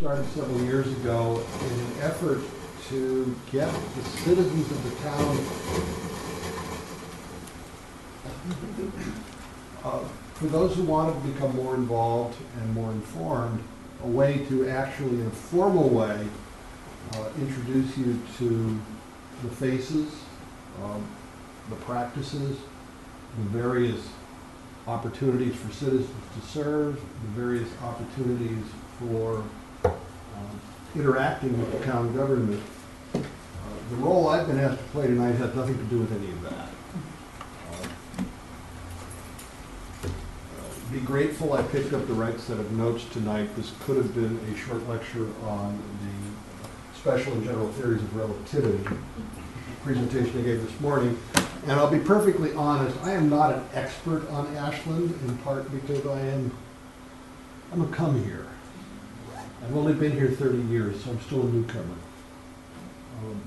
started several years ago in an effort to get the citizens of the town, for those who wanted to become more involved and more informed, a way to actually, in a formal way, introduce you to the faces, the practices, the various opportunities for citizens to serve, the various opportunities for interacting with the town government. The role I've been asked to play tonight has nothing to do with any of that. Be grateful I picked up the right set of notes tonight. This could have been a short lecture on the special and general theories of relativity presentation I gave this morning. And I'll be perfectly honest, I am not an expert on Ashland, in part because I'm a come here. I've only been here 30 years, so I'm still a newcomer.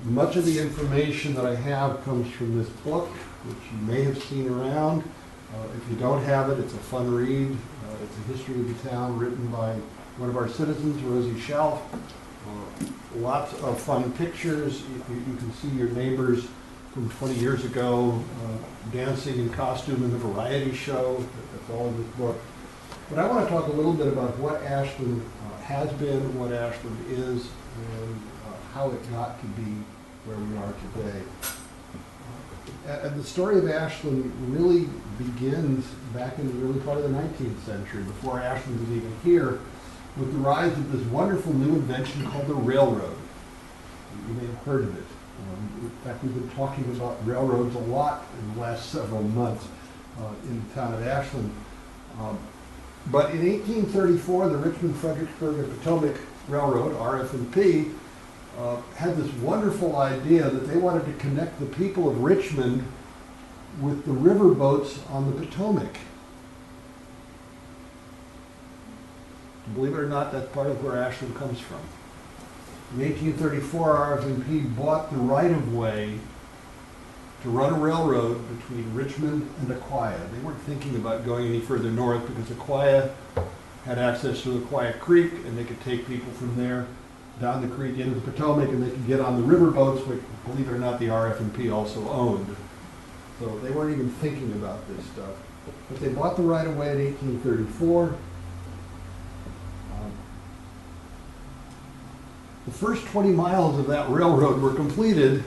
Much of the information that I have comes from this book, which you may have seen around. If you don't have it, it's a fun read. It's a history of the town written by one of our citizens, Rosie Shelf. Lots of fun pictures. You can see your neighbors from 20 years ago dancing in costume in the variety show. That's all in this book. But I want to talk a little bit about what Ashland has been, what Ashland is, and how it got to be where we are today. And the story of Ashland really begins back in the early part of the 19th century, before Ashland was even here, with the rise of this wonderful new invention called the railroad. You may have heard of it. In fact, we've been talking about railroads a lot in the last several months in the town of Ashland. But in 1834, the Richmond, Fredericksburg, and Potomac Railroad, RF&P, had this wonderful idea that they wanted to connect the people of Richmond with the river boats on the Potomac. Believe it or not, that's part of where Ashland comes from. In 1834, RF&P bought the right-of-way to run a railroad between Richmond and Aquia. They weren't thinking about going any further north because Aquia had access to Aquia Creek, and they could take people from there down the creek into the Potomac, and they could get on the river boats, which, believe it or not, the RF&P also owned. So they weren't even thinking about this stuff. But they bought the right-of-way in 1834. The first 20 miles of that railroad were completed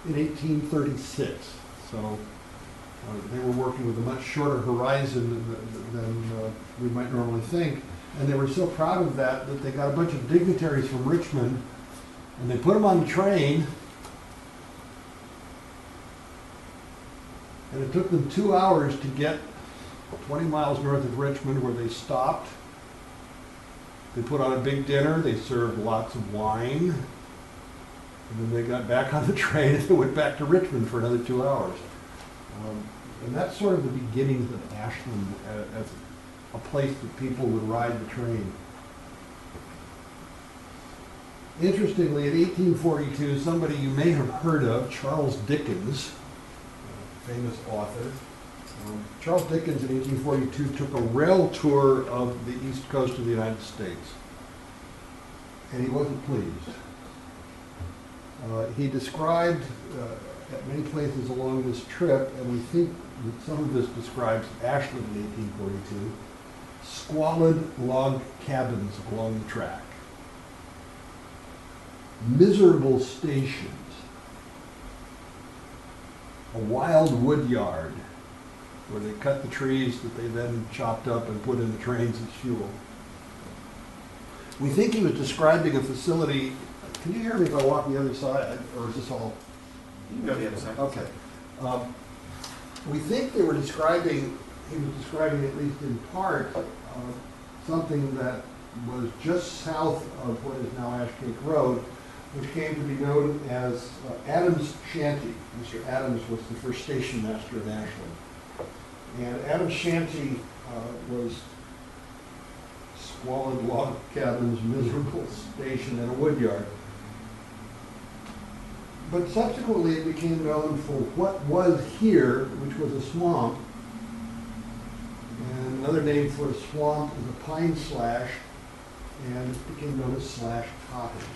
in 1836. So they were working with a much shorter horizon than we might normally think. And they were so proud of that that they got a bunch of dignitaries from Richmond and they put them on the train. And it took them 2 hours to get 20 miles north of Richmond, where they stopped. They put on a big dinner, they served lots of wine, and then they got back on the train and they went back to Richmond for another 2 hours. And that's sort of the beginnings of Ashland as a place that people would ride the train. Interestingly, in 1842, somebody you may have heard of, Charles Dickens, famous author, Charles Dickens in 1842 took a rail tour of the east coast of the United States, and he wasn't pleased. He described at many places along this trip, and we think that some of this describes Ashland in 1842, squalid log cabins along the track, miserable stations, a wild wood yard where they cut the trees that they then chopped up and put in the trains as fuel. We think he was describing a facility. Can you hear me if I walk the other side, or is this all? You can go the other side. Okay. We think he was describing at least in part, something that was just south of what is now Ash Cake Road, which came to be known as Adams Shanty. Mr. Adams was the first station master in Ashland. And Adams Shanty was squalid log cabins, miserable station, and a wood yard. But subsequently it became known for what was here, which was a swamp. And another name for a swamp is a pine slash. and it became known as Slash Cottage.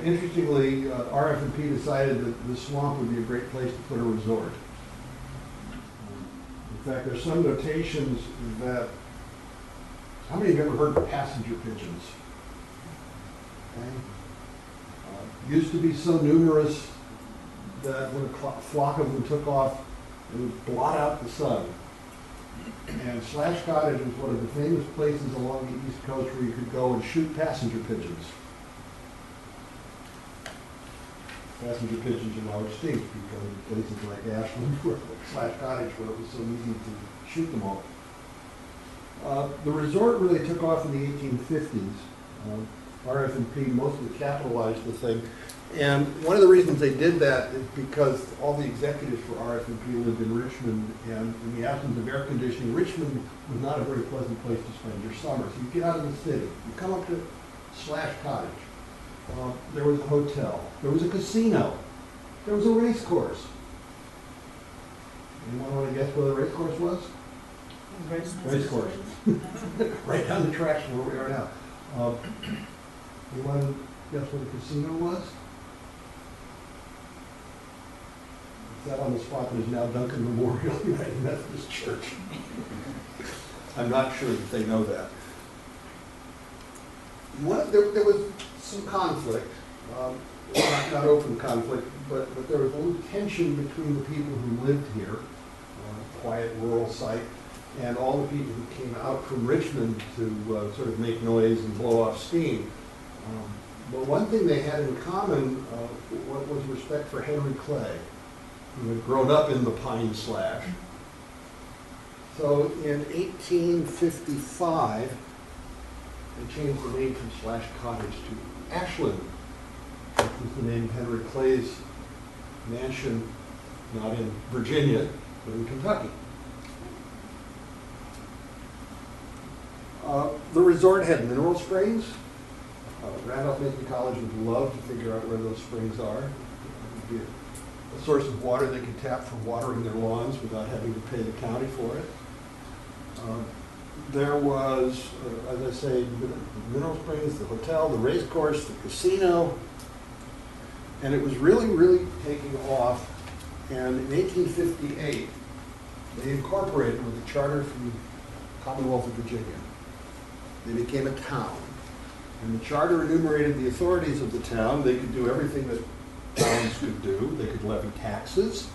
Interestingly, RF&P decided that the swamp would be a great place to put a resort. In fact, there's some notations that, how many of you have ever heard of passenger pigeons? Okay. Used to be so numerous that when a flock of them took off, it would blot out the sun. And Slash Cottage was one of the famous places along the East Coast where you could go and shoot passenger pigeons. Passenger pigeons are now extinct because of places like Ashland, where Slash Cottage, where it was so easy to shoot them all. The resort really took off in the 1850s. RF&P mostly capitalized the thing. And one of the reasons they did that is because all the executives for RF&P lived in Richmond, and in the absence of air conditioning, Richmond was not a very pleasant place to spend your summer. So you get out of the city, you come up to Slash Cottage. There was a hotel, there was a casino, there was a race course. Anyone want to guess where the race course was? Race course. Right down the tracks from where we are now. You want to guess where the casino was? It's that on the spot that is now Duncan Memorial United Methodist Church. I'm not sure that they know that. There was some conflict, not open conflict, but there was a little tension between the people who lived here, quiet rural site, and all the people who came out from Richmond to sort of make noise and blow off steam. But one thing they had in common was respect for Henry Clay, who had grown up in the Pine Slash. So in 1855, they changed the name from Slash Cottage to Ashland, which was the name of Henry Clay's mansion, not in Virginia, but in Kentucky. The resort had mineral springs. Randolph-Macon College would love to figure out where those springs are. It would be a source of water they could tap for watering their lawns without having to pay the county for it. There was, as I say, mineral springs, the hotel, the race course, the casino, and it was really, really taking off. And in 1858, they incorporated with a charter from the Commonwealth of Virginia. They became a town. And the charter enumerated the authorities of the town. They could do everything that towns could do. They could levy taxes.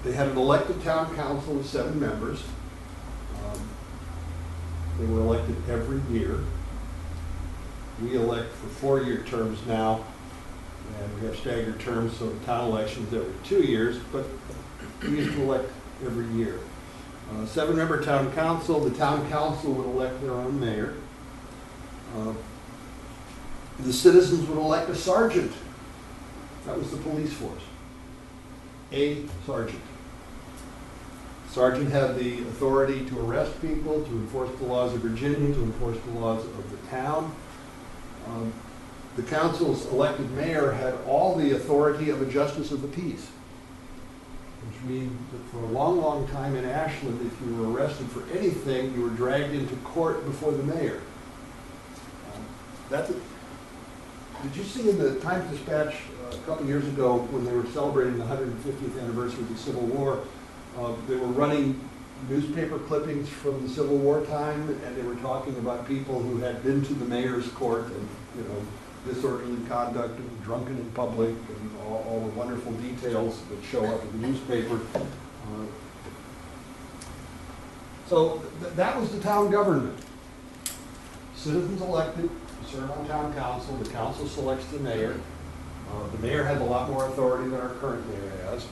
They had an elected town council of 7 members. They were elected every year. We elect for 4-year terms now, and we have staggered terms, so the town elections every 2 years, but we used to elect every year. 7-member town council. The town council would elect their own mayor. The citizens would elect a sergeant. That was the police force. A sergeant. Sergeant had the authority to arrest people, to enforce the laws of Virginia, to enforce the laws of the town. The council's elected mayor had all the authority of a justice of the peace, which means that for a long, long time in Ashland, if you were arrested for anything, you were dragged into court before the mayor. Did you see in the Times-Dispatch a couple years ago when they were celebrating the 150th anniversary of the Civil War, they were running newspaper clippings from the Civil War time, and they were talking about people who had been to the mayor's court and, disorderly conduct and drunken in public and all the wonderful details that show up in the newspaper. So that was the town government. Citizens elected to serve on town council. The council selects the mayor. The mayor has a lot more authority than our current mayor has.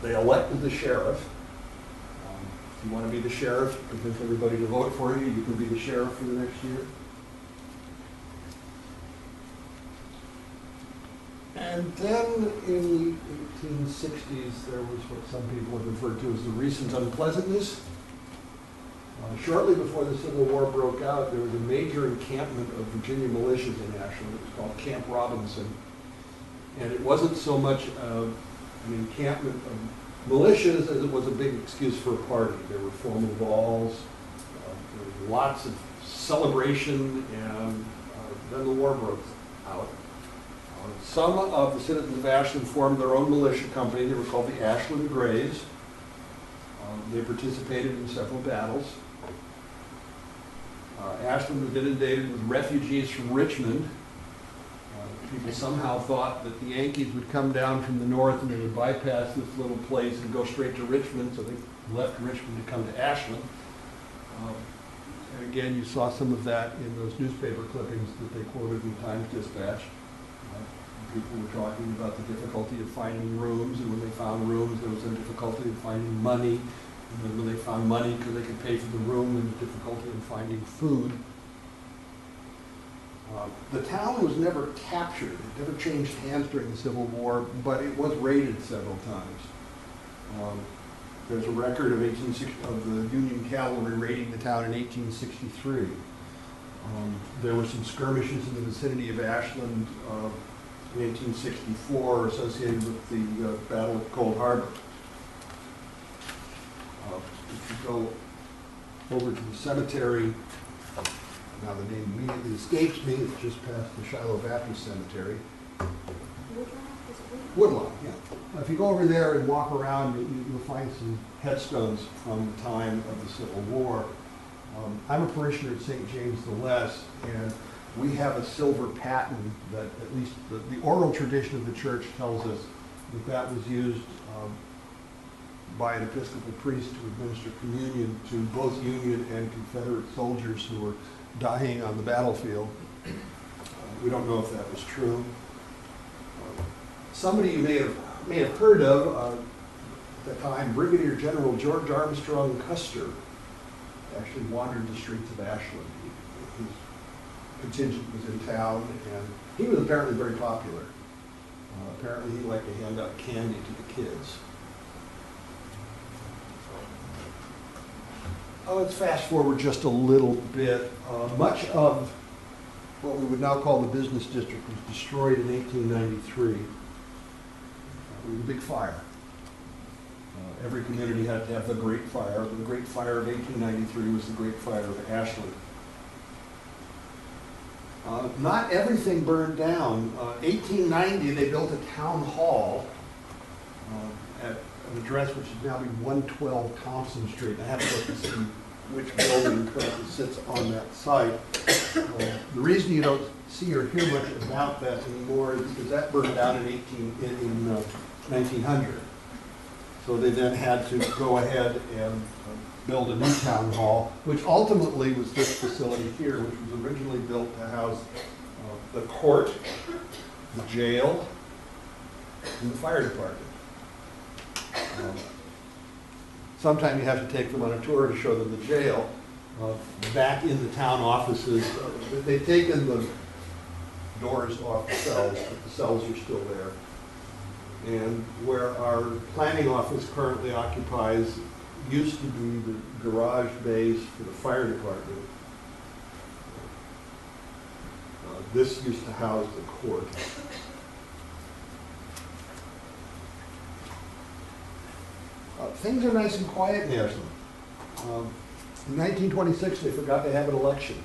They elected the sheriff. If you want to be the sheriff, convince everybody to vote for you, you can be the sheriff for the next year. And then in the 1860s, there was what some people have referred to as the recent unpleasantness. Shortly before the Civil War broke out, there was a major encampment of Virginia militias in Ashland. It was called Camp Robinson. And it wasn't so much an encampment of Militias, as it was a big excuse for a party. There were formal balls, there was lots of celebration, and then the war broke out. Some of the citizens of Ashland formed their own militia company. They were called the Ashland Grays. They participated in several battles. Ashland was inundated with refugees from Richmond. People somehow thought that the Yankees would come down from the north and they would bypass this little place and go straight to Richmond, so they left Richmond to come to Ashland. And again, you saw some of that in those newspaper clippings that they quoted in Times-Dispatch. People were talking about the difficulty of finding rooms, and when they found rooms, there was a difficulty of finding money. And then when they found money because they could pay for the room, and the difficulty in finding food. The town was never captured. It never changed hands during the Civil War, but it was raided several times. There's a record of the Union cavalry raiding the town in 1863. There were some skirmishes in the vicinity of Ashland in 1864 associated with the Battle of Cold Harbor. If you go over to the cemetery, now the name immediately escapes me, it's just past the Shiloh Baptist Cemetery. Woodlawn, yeah. If you go over there and walk around, you'll find some headstones from the time of the Civil War. I'm a parishioner at St. James the Less, and we have a silver paten that at least the oral tradition of the church tells us that was used by an Episcopal priest to administer communion to both Union and Confederate soldiers who were dying on the battlefield. We don't know if that was true. Somebody you may have heard of at the time, Brigadier General George Armstrong Custer, actually wandered the streets of Ashland. His contingent was in town, and he was apparently very popular. Apparently he liked to hand out candy to the kids. Let's fast forward just a little bit. Much of what we would now call the business district was destroyed in 1893. It was a big fire. Every community had to have the Great Fire. The Great Fire of 1893 was the Great Fire of Ashland. Not everything burned down. 1890, they built a town hall at an address which is now be 112 Thompson Street. I have to look to see which building currently sits on that site. The reason you don't see or hear much about that anymore is because that burned down in 1900. So they then had to go ahead and build a new town hall, which ultimately was this facility here, which was originally built to house the court, the jail, and the fire department. Sometime you have to take them on a tour to show them the jail. Back in the town offices, they've taken the doors off the cells, but the cells are still there. And where our planning office currently occupies used to be the garage base for the fire department. This used to house the court. Things are nice and quiet in Ashland. In 1926, they forgot to have an election.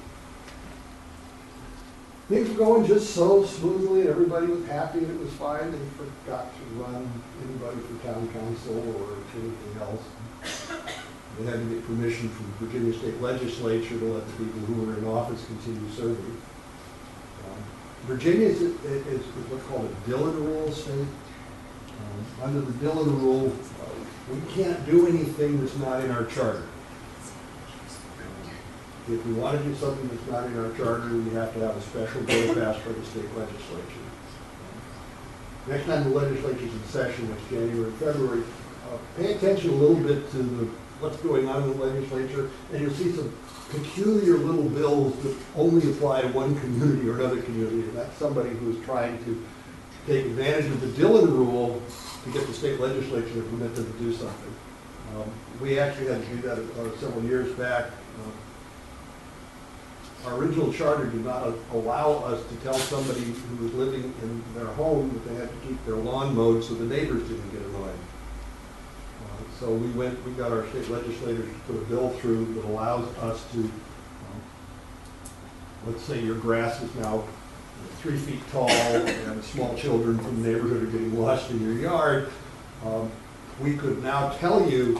Things were going just so smoothly, and everybody was happy and it was fine. They forgot to run anybody for town council or anything else. They had to get permission from the Virginia State Legislature to let the people who were in office continue serving. Virginia is what's called a Dillon Rule state. Under the Dillon Rule, we can't do anything that's not in our charter. If we want to do something that's not in our charter, we have to have a special bill passed by the state legislature. Next time the legislature's in session, next January, February, pay attention a little bit to what's going on in the legislature, and you'll see some peculiar little bills that only apply to one community or another community, and that's somebody who's trying to take advantage of the Dillon Rule to get the state legislature to permit them to do something. We actually had to do that several years back. Our original charter did not allow us to tell somebody who was living in their home that they had to keep their lawn mowed so the neighbors didn't get annoyed. So we got our state legislators to put a bill through that allows us to, let's say your grass is now 3 feet tall and small children from the neighborhood are getting lost in your yard. We could now tell you,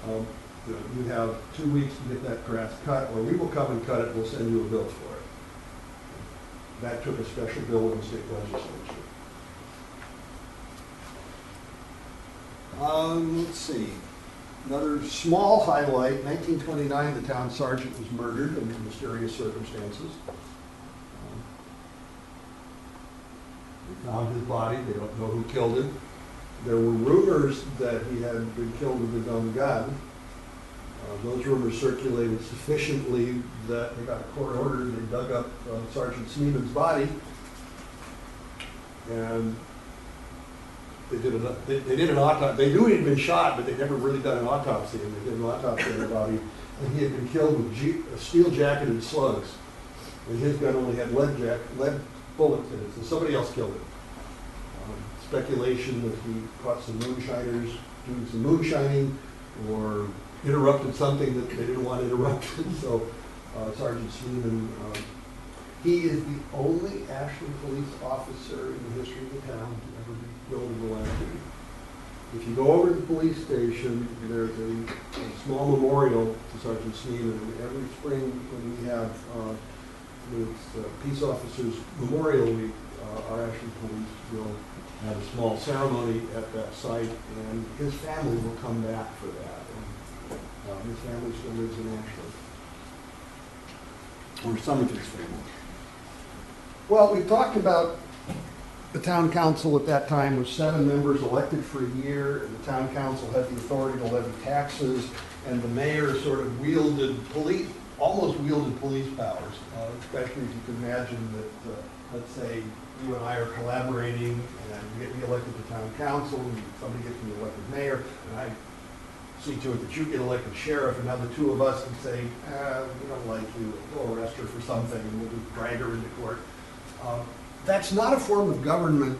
that you have 2 weeks to get that grass cut, or we will come and cut it, we'll send you a bill for it. That took a special bill in the state legislature. Let's see. Another small highlight, 1929, the town sergeant was murdered under mysterious circumstances. They found his body, they don't know who killed him. There were rumors that he had been killed with his own gun. Those rumors circulated sufficiently that they got a court order, they dug up Sergeant Sneeman's body, and they did an autopsy. They knew he had been shot, but they'd never really done an autopsy, and they did an autopsy on the body, and he had been killed with steel-jacketed slugs, and his gun only had lead bullets in it, so somebody else killed him. Speculation that he caught some moonshiners doing some moonshining, or interrupted something that they didn't want interrupted. So Sergeant Sneeman, he is the only Ashland police officer in the history of the town to ever be killed in the line of duty. If you go over to the police station, there's a small memorial to Sergeant Sneeman, and every spring when we have Peace Officers Memorial Week, our Ashland police will have a small ceremony at that site, and his family will come back for that. And, his family still lives in Ashland, or some of his family. Well, we talked about the town council at that time was 7 members elected for a year, and the town council had the authority to levy taxes, and the mayor sort of almost wielded police powers, especially if you can imagine that, let's say, you and I are collaborating, and you get me elected to town council, and somebody gets me elected mayor, and I see to it that you get elected sheriff, and now the two of us can say, we don't like you, we'll arrest her for something, and we'll just drag her into court. That's not a form of government.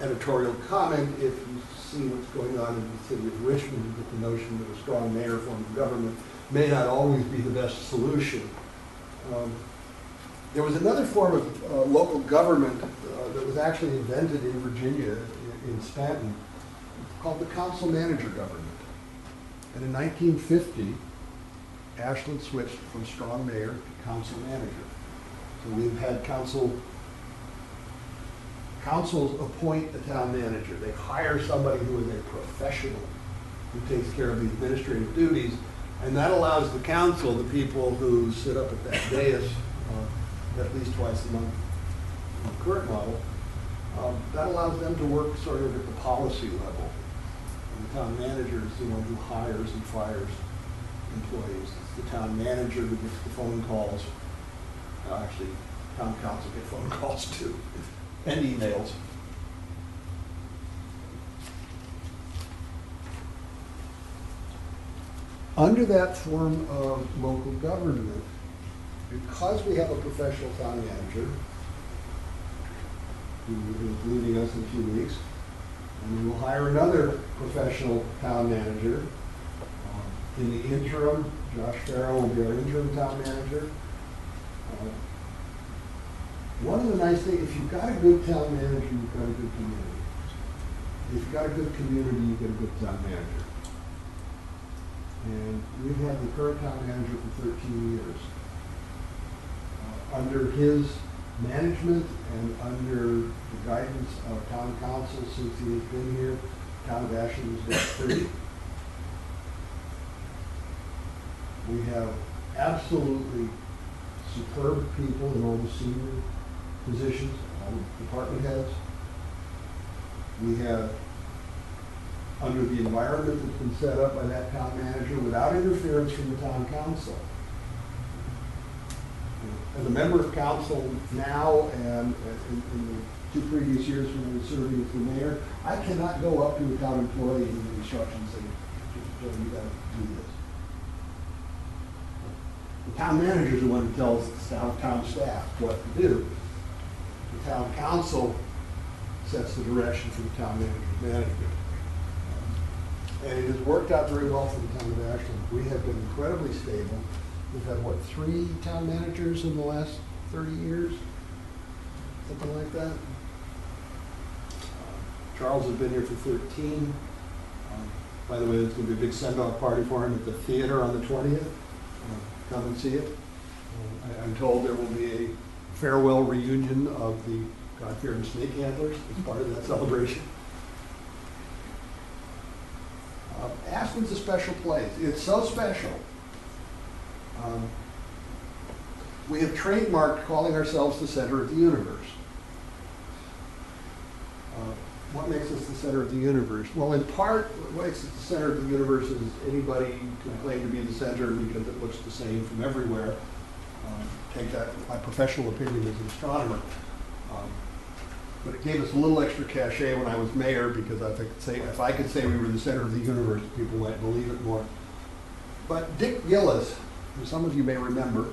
Editorial comment, if you see what's going on in the city of Richmond, you get the notion that a strong mayor form of government may not always be the best solution. There was another form of local government that was actually invented in Virginia, in Stanton, called the council-manager government. And in 1950, Ashland switched from strong mayor to council-manager. So we've had councils appoint the town manager. They hire somebody who is a professional who takes care of the administrative duties, and that allows the council, the people who sit up at that dais at least twice a month in the current model, that allows them to work sort of at the policy level. And the town manager is the one who hires and fires employees. It's the town manager who gets the phone calls. Actually, town council get phone calls too, and emails. Under that form of local government, because we have a professional town manager, who is leaving us in a few weeks, and we will hire another professional town manager. In the interim, Josh Farrell will be our interim town manager. One of the nice things, if you've got a good town manager, you've got a good community. If you've got a good community, you get a good town manager. And we've had the current town manager for 13 years. Under his management and under the guidance of town council since he has been here, town of Ashland is debt-free. We have absolutely superb people in all the senior positions, all the department heads. We have, under the environment that's been set up by that town manager, without interference from the town council. As a member of council now and in the 2 previous years when I was serving as the mayor, I cannot go up to a town employee and give instructions and say, Joe, you got to do this. The town manager is the one who tells the town staff what to do. The town council sets the direction for the town manager's management. And it has worked out very well for the town of Ashland. We have been incredibly stable. We've had, what, 3 town managers in the last 30 years? Something like that. Charles has been here for 13. By the way, there's going to be a big send-off party for him at the theater on the 20th. Come and see it. I'm told there will be a farewell reunion of the God-fearing snake handlers as part of that celebration. Ashland's a special place. It's so special. We have trademarked calling ourselves the center of the universe. What makes us the center of the universe? Well, in part, what makes us the center of the universe is anybody can claim to be the center because it looks the same from everywhere. Take that, my professional opinion as an astronomer. But it gave us a little extra cachet when I was mayor because if I could say we were the center of the universe, people might believe it more. But Dick Gillis, who some of you may remember,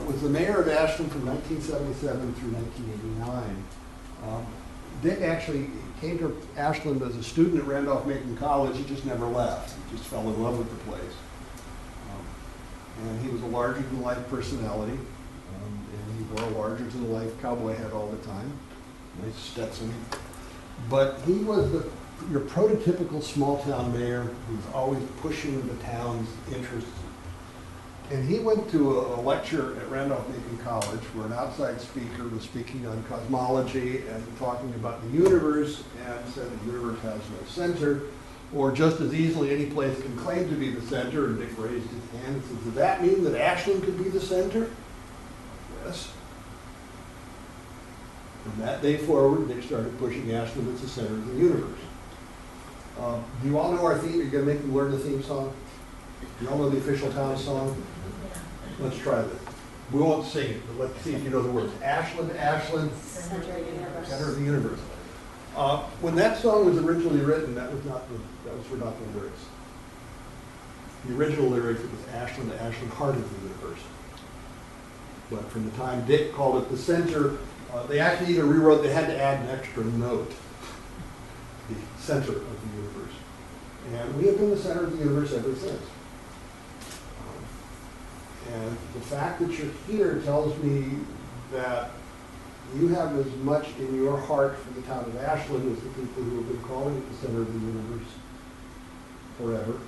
was the mayor of Ashland from 1977 through 1989. Dick actually came to Ashland as a student at Randolph-Macon College. He just never left. He just fell in love with the place. And he was a larger-than-life personality. And he wore a larger-than-life cowboy hat all the time. Nice Stetson. But he was your prototypical small-town mayor who's always pushing the town's interests. And he went to a lecture at Randolph-Macon College where an outside speaker was speaking on cosmology and talking about the universe and said the universe has no center, or just as easily any place can claim to be the center. And Dick raised his hand and said, does that mean that Ashland could be the center? Yes. From that day forward, Dick started pushing Ashland as the center of the universe. Do you all know our theme? Are you going to make me learn the theme song? Do you all know the official town song? Let's try this. We won't sing it, but let's see if you know the words. Ashland, Ashland, Center of the universe. Center of the universe. When that song was originally written, that was for not the lyrics. The original lyrics, it was Ashland, Ashland, heart of the universe. But from the time Dick called it the center, they actually even rewrote, they had to add an extra note. The center of the universe. And we have been the center of the universe ever since. And the fact that you're here tells me that you have as much in your heart for the town of Ashland as the people who have been calling it the center of the universe forever.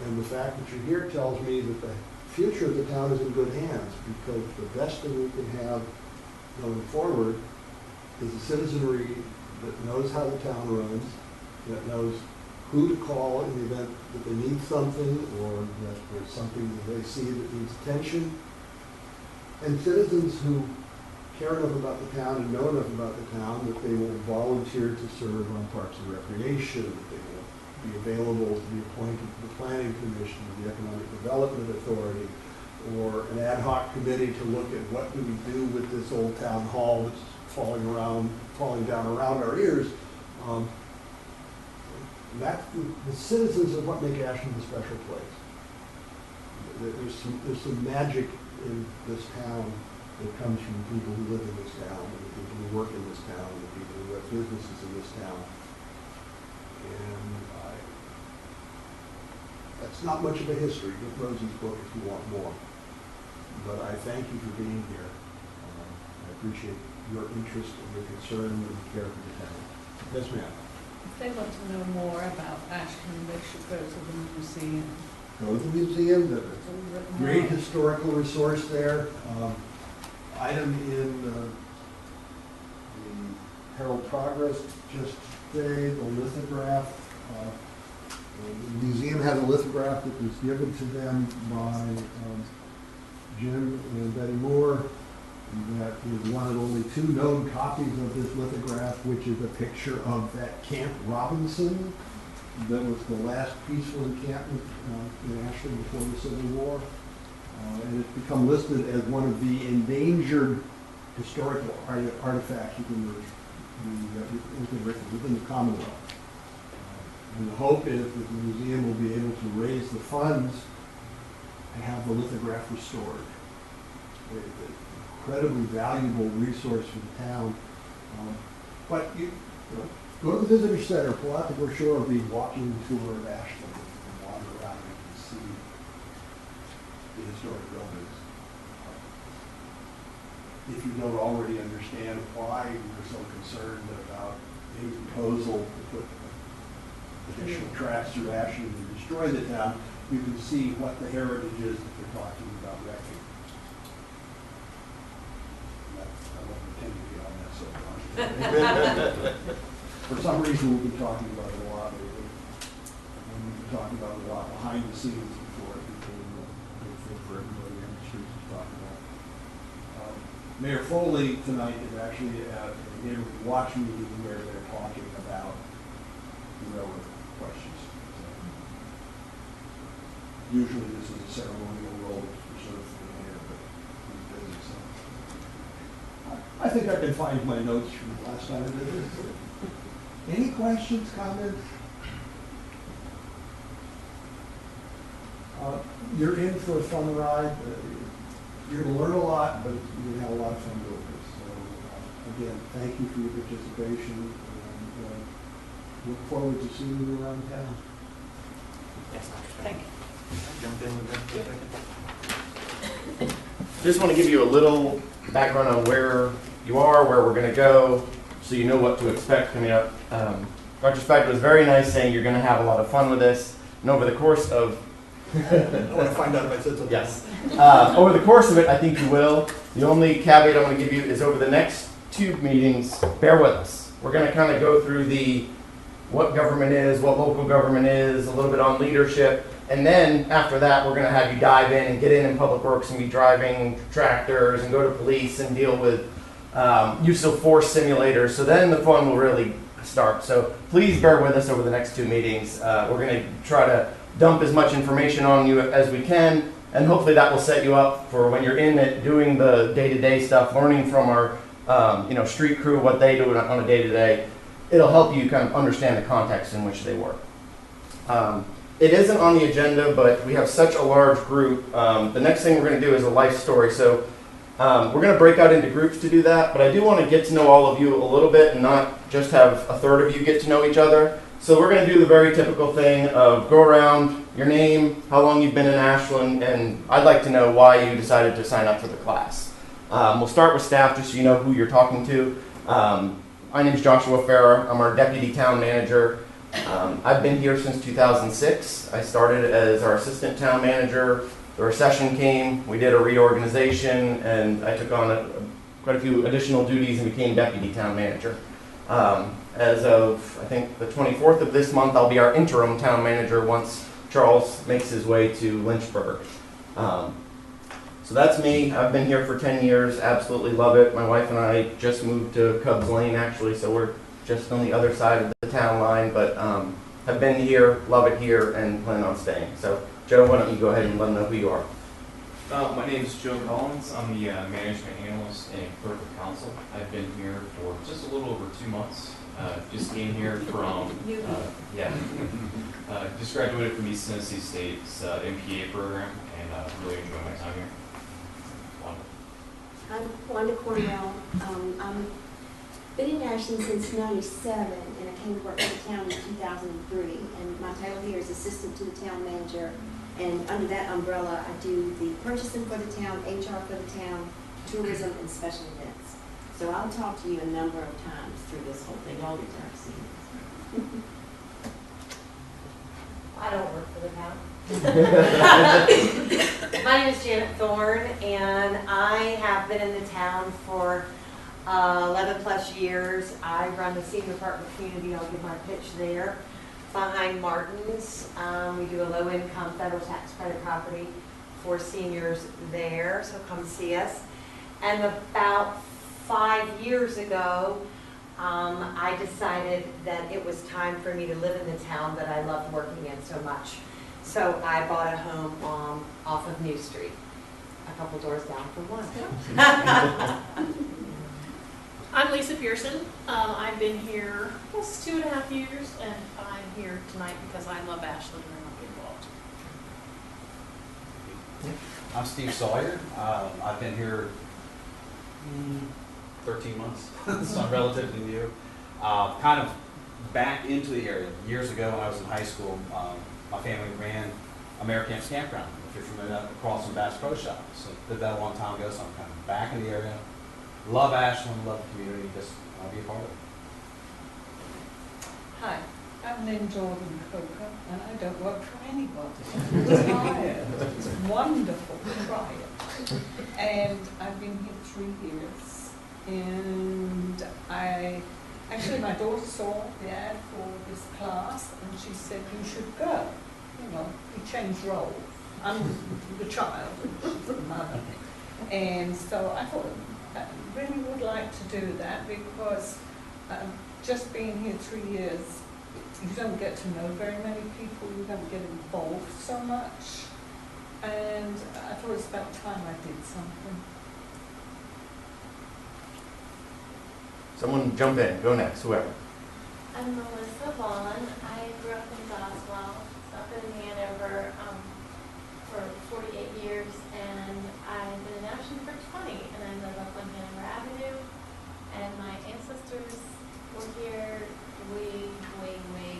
And the fact that you're here tells me that the future of the town is in good hands, because the best thing we can have going forward is a citizenry that knows how the town runs, that knows who to call in the event that they need something or that there's something that they see that needs attention, and citizens who care enough about the town and know enough about the town that they will volunteer to serve on Parks and Recreation, that they will be available to be appointed to the Planning Commission or the Economic Development Authority, or an ad hoc committee to look at what do we do with this old town hall that's falling down around our ears. That's the citizens of what make Ashland a special place. There's some magic in this town that comes from the people who live in this town, and the people who work in this town, and the people who have businesses in this town. And that's not much of a history. Get Rosie's book if you want more. But I thank you for being here. I appreciate your interest and your concern and care for the town. Yes, ma'am. If they want to know more about Ashland, they should go to the museum. Go to the museum, the great historical resource there. Item in the Herald Progress just today, the lithograph. The museum has a lithograph that was given to them by Jim and Betty Moore. That is one of only 2 known copies of this lithograph, which is a picture of that Camp Robinson that was the last peaceful encampment in Ashland before the Civil War. And it's become listed as one of the endangered historical artifacts within the Commonwealth. And the hope is that the museum will be able to raise the funds to have the lithograph restored. Incredibly valuable resource for the town. But Go to the visitor center, pull out the brochure of the walking tour of Ashland, and wander around and see the historic buildings. If you don't already understand why we're so concerned about any proposal to put additional tracks through Ashland and destroy the town, you can see what the heritage is that they're talking about wrecking. I won't pretend to be on that soapbox. For some reason, we've been talking about it a lot lately. And we've been talking about it a lot behind the scenes before it became a big thing for everybody in the streets to talk about. Mayor Foley tonight is actually at a neighborhood watch meeting where they're talking about the railroad questions. Usually this is a ceremonial role reserved for the mayor, but he's busy, so. I think I can find my notes from the last time I did this. Any questions, comments? You're in for a fun ride. You're going to learn a lot, but you're going to have a lot of fun doing this. So, again, thank you for your participation, and look forward to seeing you around town. Thank you. Jump in with that. Just want to give you a little background on where you are, where we're going to go, so you know what to expect coming up. Dr. Spike was very nice saying you're going to have a lot of fun with this, and over the course of I want to find out if I said something. yes, over the course of it, I think you will. The only caveat I'm going to give you is over the next 2 meetings, bear with us. We're going to kind of go through what government is, what local government is, a little bit on leadership. And then after that, we're going to have you dive in and get in Public Works and be driving tractors and go to police and deal with use of force simulators. So then the fun will really start. So please bear with us over the next 2 meetings. We're going to try to dump as much information on you as we can. And hopefully that will set you up for when you're in it, doing the day-to-day stuff, learning from our street crew, what they do on a day-to-day. It'll help you kind of understand the context in which they work. It isn't on the agenda, but we have such a large group. The next thing we're going to do is a life story. So we're going to break out into groups to do that, but I do want to get to know all of you a little bit and not just have a third of you get to know each other. So we're going to do the very typical thing of go around, your name, how long you've been in Ashland, and I'd like to know why you decided to sign up for the class. We'll start with staff just so you know who you're talking to. My name is Joshua Farrer. I'm our Deputy Town Manager. I've been here since 2006. I started as our Assistant Town Manager. The recession came, we did a reorganization, and I took on quite a few additional duties and became Deputy Town Manager. As of, I think, the 24th of this month, I'll be our interim town manager once Charles makes his way to Lynchburg. So that's me. I've been here for 10 years, absolutely love it. My wife and I just moved to Cubs Lane, actually, so we're just on the other side of the town line, but have been here, love it here, and plan on staying. So, Joe, why don't you go ahead and let them know who you are. My name is Joe Collins. I'm the management analyst and clerk of council. I've been here for just a little over 2 months. Just came here from, just graduated from East Tennessee State's MPA program, and really enjoy my time here. I'm Wanda Cornell. I'm been in Ashland since '97, and I came to work for the town in 2003. And my title here is assistant to the town manager. And under that umbrella, I do the purchasing for the town, HR for the town, tourism, and special events. So I'll talk to you a number of times through this whole thing, all the time. I don't work for the town. My name is Janet Thorne, and I have been in the town for 11 plus years. I run the senior apartment community. I'll give my pitch there. Behind Martin's, we do a low-income federal tax credit property for seniors there, so come see us. And about 5 years ago, I decided that it was time for me to live in the town that I loved working in so much. So I bought a home off of New Street, a couple doors down from one. I'm Lisa Pearson. I've been here almost 2.5 years, and I'm here tonight because I love Ashland and I want to get involved. I'm Steve Sawyer. I've been here 13 months, so I'm relatively new. Kind of back into the area. Years ago, when I was in high school, my family ran American Campground, if you're familiar, across from Bass Pro Shop. So did that a long time ago, so I'm kind of back in the area. Love Ashland, love the community, just want to be a part of it. Hi, I'm Lynn Jordan Coker, and I don't work for anybody. I'm tired. It's wonderful to try it. And I've been here 3 years. And actually my daughter saw the ad for this class, and she said, you should go. You know, we changed roles. I'm the child, and she's the mother. And so I thought, I really would like to do that, because just being here 3 years, you don't get to know very many people, you don't get involved so much, and I thought it's about time I did something. Someone jump in, go next, whoever. I'm Melissa Vaughn. I grew up in Boswell, up in Hanover, for 48 years, and I've been in Ashland for 20, and I live up on Hanover Avenue, and my ancestors were here way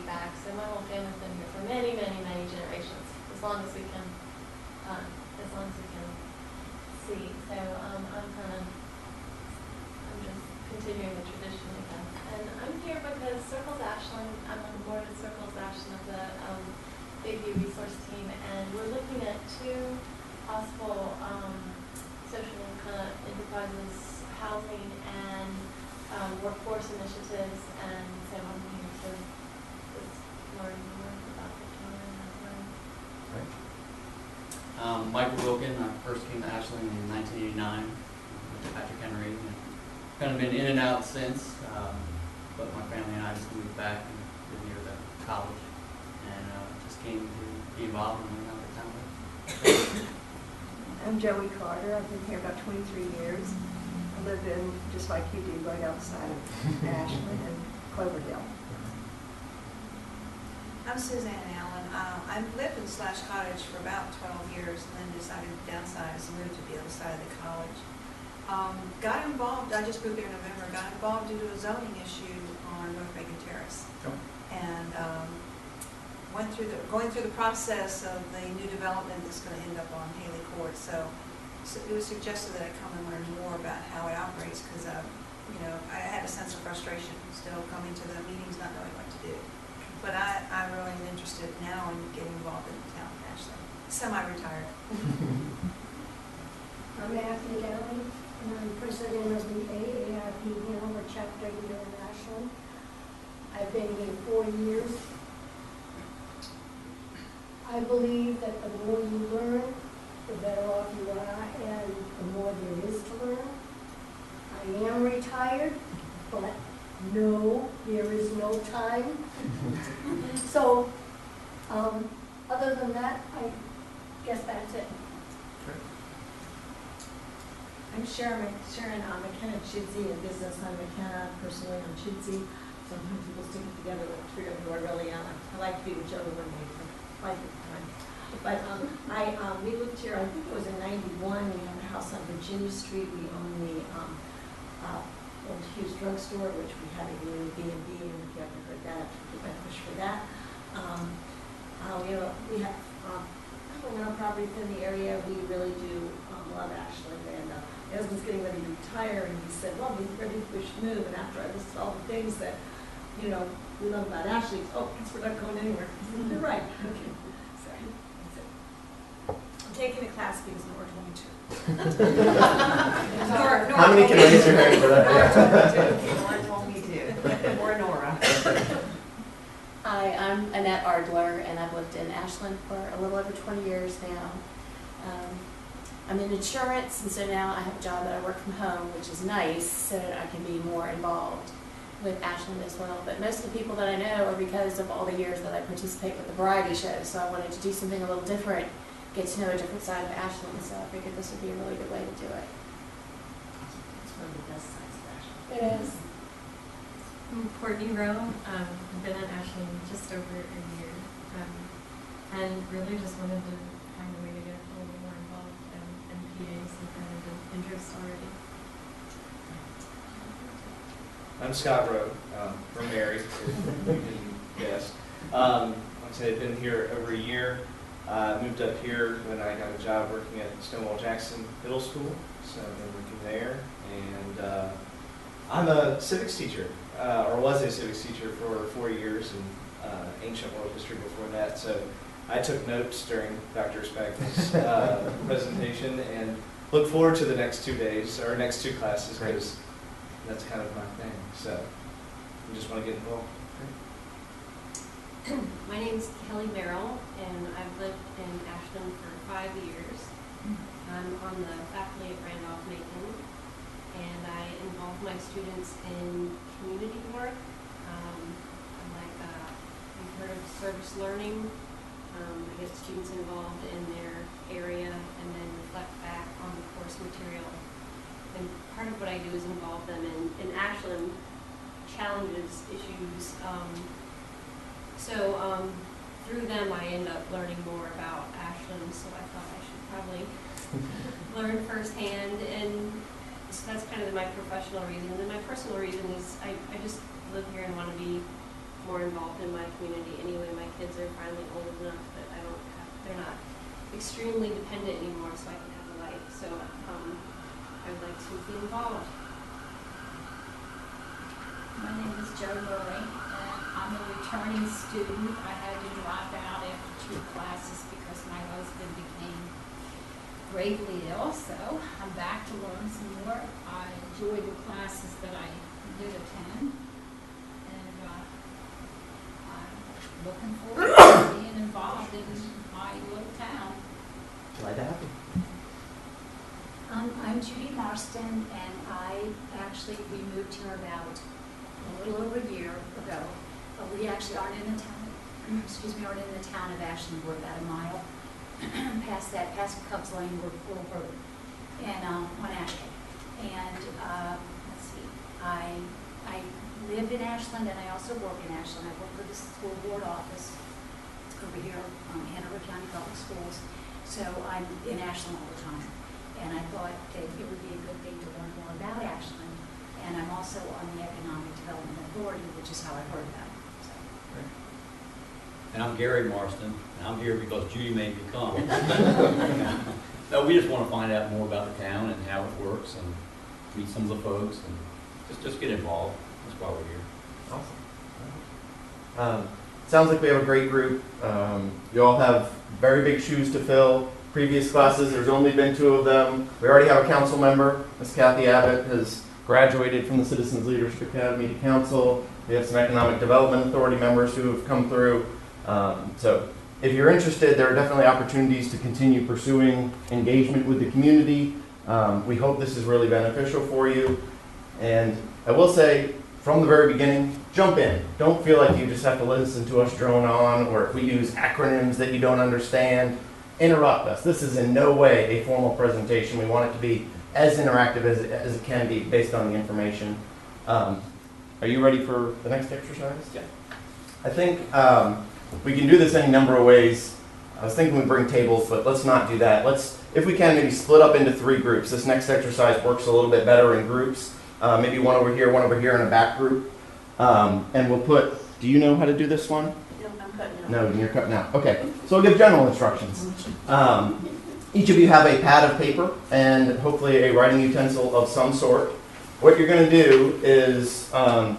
back, so my whole family's been here for many generations, as long as we can see. So I'm just continuing the tradition again. And I'm here because Circles Ashland, I'm on the board of Circles Ashland of the Big View Resource Team, and we're looking at 2 possible social kind of enterprises, housing and workforce initiatives, and so I'm here to just learn more about the county and that way. Michael Wilkin, I first came to Ashland in 1989 with Patrick Henry, and kind of been in and out since, but my family and I just moved back and been near the college, and just came to be involved and learn how the town works. I'm Joey Carter. I've been here about 23 years. I live in, just like you do, right outside of Ashland and Cloverdale. I'm Suzanne Allen. I've lived in Slash Cottage for about 12 years and then decided to downsize and move to the other side of the college. Got involved, I just moved here in November, got involved due to a zoning issue on North Bacon Terrace. And going through the process of the new development that's going to end up on Haley Court. So it was suggested that I come and learn more about how it operates, because I had a sense of frustration still coming to the meetings, not knowing what to do. But I really am interested now in getting involved in the town of Ashland. Semi-retired. I'm Anthony Dowling, and I'm president of the AARP Hanover chapter here in Ashland. I've been here 4 years. I believe that the more you learn, the better off you are, and the more there is to learn. I am retired, but no, there is no time. So, other than that, I guess that's it. I'm Sharon McKenna Chidsey, in business. I'm McKenna, personally I'm Chidsey. Sometimes people stick it together with 3 of who I really am. I like to be with Joe when they fight at the time. But we lived here, I think it was in 91. We owned a house on Virginia Street. We owned the old Hughes drugstore, which we had a new B&B, and if you haven't heard that, I push for that. We have a couple rental properties in the area. We really do love Ashland, and my husband's getting ready to retire, and he said, well, we're ready to move, and after I listed all the things that, we love about Ashland, oh, guess we're not going anywhere. You're right. Okay. So, that's it. I'm taking a class because Nora told me to. How many can raise your hand for that? Nora told me to. Or Nora. Hi, I'm Annette Ardler, and I've lived in Ashland for a little over 20 years now. I'm in insurance, and so now I have a job that I work from home, which is nice, so that I can be more involved with Ashland as well. But most of the people that I know are because of all the years that I participate with the variety shows, so I wanted to do something a little different, get to know a different side of Ashland, so I figured this would be a really good way to do it. It's one of the best sides of Ashland. It is. I'm Courtney Rowe. I've been in Ashland just over a year, and really just wanted to find a way to get a little more involved and PA some kind of an interest already. I'm Scott Rowe, from Mary, if you can guess. Like I said, I've been here over a year. Moved up here when I got a job working at Stonewall Jackson Middle School, so I've been working there. And I'm a civics teacher, or was a civics teacher for 4 years in ancient world history before that. So I took notes during Dr. Spagnol's presentation and look forward to the next 2 days, or next 2 classes, because that's kind of my thing. So I just want to get involved. My name's Kelly Merrill, and I've lived in Ashland for 5 years. I'm on the faculty at Randolph-Macon, and I involve my students in community work. You've heard of service learning. I get students involved in their area and then reflect back on the course material. And part of what I do is involve them in Ashland challenges, issues. Through them I end up learning more about Ashland, so I thought I should probably learn firsthand. And so that's kind of my professional reason. And then my personal reason is I just live here and want to be more involved in my community anyway. My kids are finally old enough that they're not extremely dependent anymore, so I can have a life. So I would like to be involved. My name is Jo Murray, and I'm a returning student. I had to drop out after 2 classes because my husband became gravely ill, so I'm back to learn some more. I enjoyed the classes that I did attend, and I'm looking forward to being involved in my little town. Glad to have you. I'm Judy Marston, and we moved here about a little over a year ago. We actually aren't in the town, aren't in the town of Ashland. We're about a mile past Cubs Lane, we're over and on Ashland. And let's see, I live in Ashland and I also work in Ashland. I work for the school board office over here on Hanover County Public Schools. So I'm in Ashland all the time. And I thought that it would be a good thing to learn more about Ashland. And I'm also on the Economic Development Authority, which is how I heard about it. So. And I'm Gary Marston, and I'm here because Judy made me come. No, we just want to find out more about the town and how it works and meet some of the folks and just get involved. That's why we're here. Awesome. Sounds like we have a great group. You all have very big shoes to fill. Previous classes, there's only been 2 of them. We already have a council member. Ms. Kathy Abbott has graduated from the Citizens Leadership Academy to council. We have some Economic Development Authority members who have come through. So if you're interested, there are definitely opportunities to continue pursuing engagement with the community. We hope this is really beneficial for you. And I will say, from the very beginning, jump in. Don't feel like you just have to listen to us drone on, or if we use acronyms that you don't understand, interrupt us. This is in no way a formal presentation. We want it to be as interactive as it can be based on the information. Are you ready for the next exercise? Yeah. I think we can do this any number of ways. I was thinking we'd bring tables, but let's not do that. Let's, if we can, maybe split up into 3 groups. This next exercise works a little bit better in groups. Maybe one over here, in a back group. And we'll put, do you know how to do this one? No, I'm cutting out. No, you're cutting out. Okay, so I'll give general instructions. Each of you have a pad of paper and hopefully a writing utensil of some sort. What you're going to do is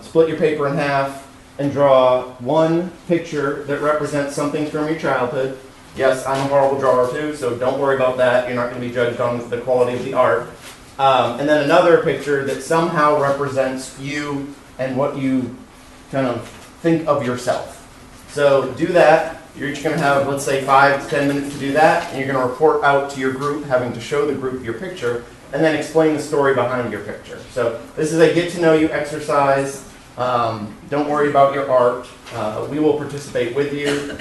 split your paper in half and draw one picture that represents something from your childhood. Yes, I'm a horrible drawer too, so don't worry about that. You're not going to be judged on the quality of the art. And then another picture that somehow represents you and what you kind of think of yourself. So do that. You're each going to have, let's say, 5 to 10 minutes to do that, and you're going to report out to your group, having to show the group your picture, and then explain the story behind your picture. So this is a get-to-know-you exercise. Don't worry about your art. We will participate with you.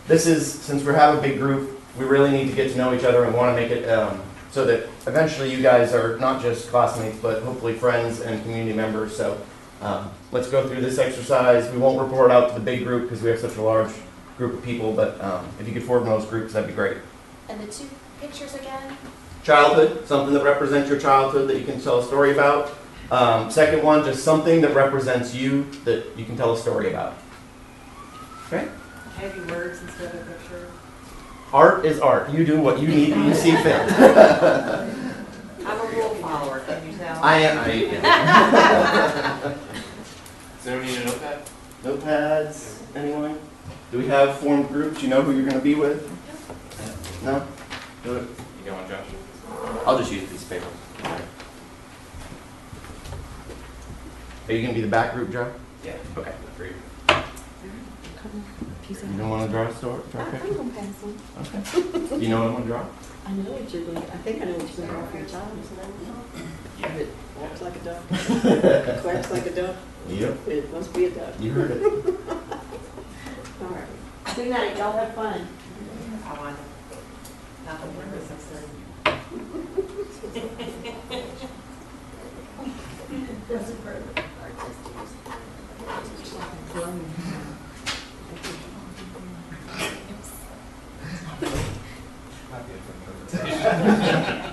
This is, since we have a big group, we really need to get to know each other and want to make it so that eventually you guys are not just classmates, but hopefully friends and community members. So let's go through this exercise. We won't report out to the big group because we have such a large group of people, but if you could form those groups, that'd be great. And the 2 pictures again? Childhood, something that represents your childhood that you can tell a story about. Second one, just something that represents you that you can tell a story about. Okay? Heavy words instead of a picture. Art is art. You do what you need and you see fit. I'm a rule follower, can you tell? I am. Does anyone need a notepad? Notepads? Anyone? Do we have formed groups? You know who you're going to be with? No? Do it. You got one, Josh? I'll just use a piece of paper. Are you going to be the back group, Joe? Yeah. Okay. Great. You don't want to draw a story? Draw a picture? I'm gonna pass them. Okay. You know what I'm going to draw? I know what you're going to, I think I know what you're going to draw for your child. Yeah. It walks like a duck, quacks like a duck. Yep. It must be a duck. You heard it. All right. Good night, y'all have fun. I want nothing more success. Might be a different presentation.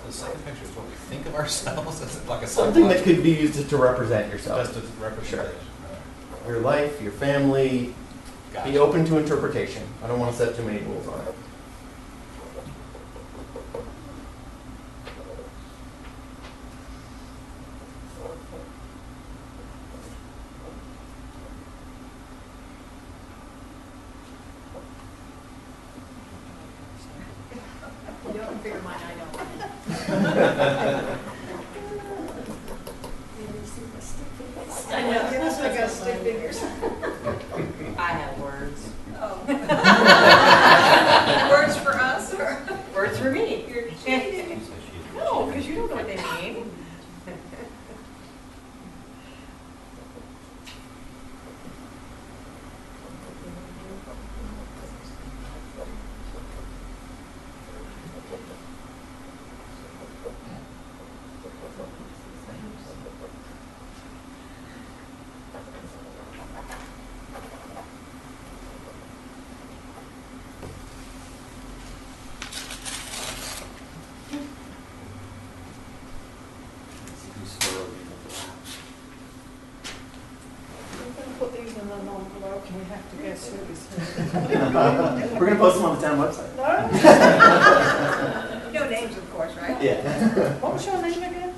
The second picture is what we think of ourselves as like a Something that could be used to represent yourself. Just a representation. Your life, your family. Gotcha. Be open to interpretation. I don't want to set too many rules on it. You don't figure mine, I don't. I know. That's why I got stick figures. I have words. Oh. Words for us or? Words for me. You're cheating. No, because you don't know what they mean. Put these in an envelope and we have to guess who's who. We're going to post them on the town website. No names, of course, right? Yeah. What was your name again?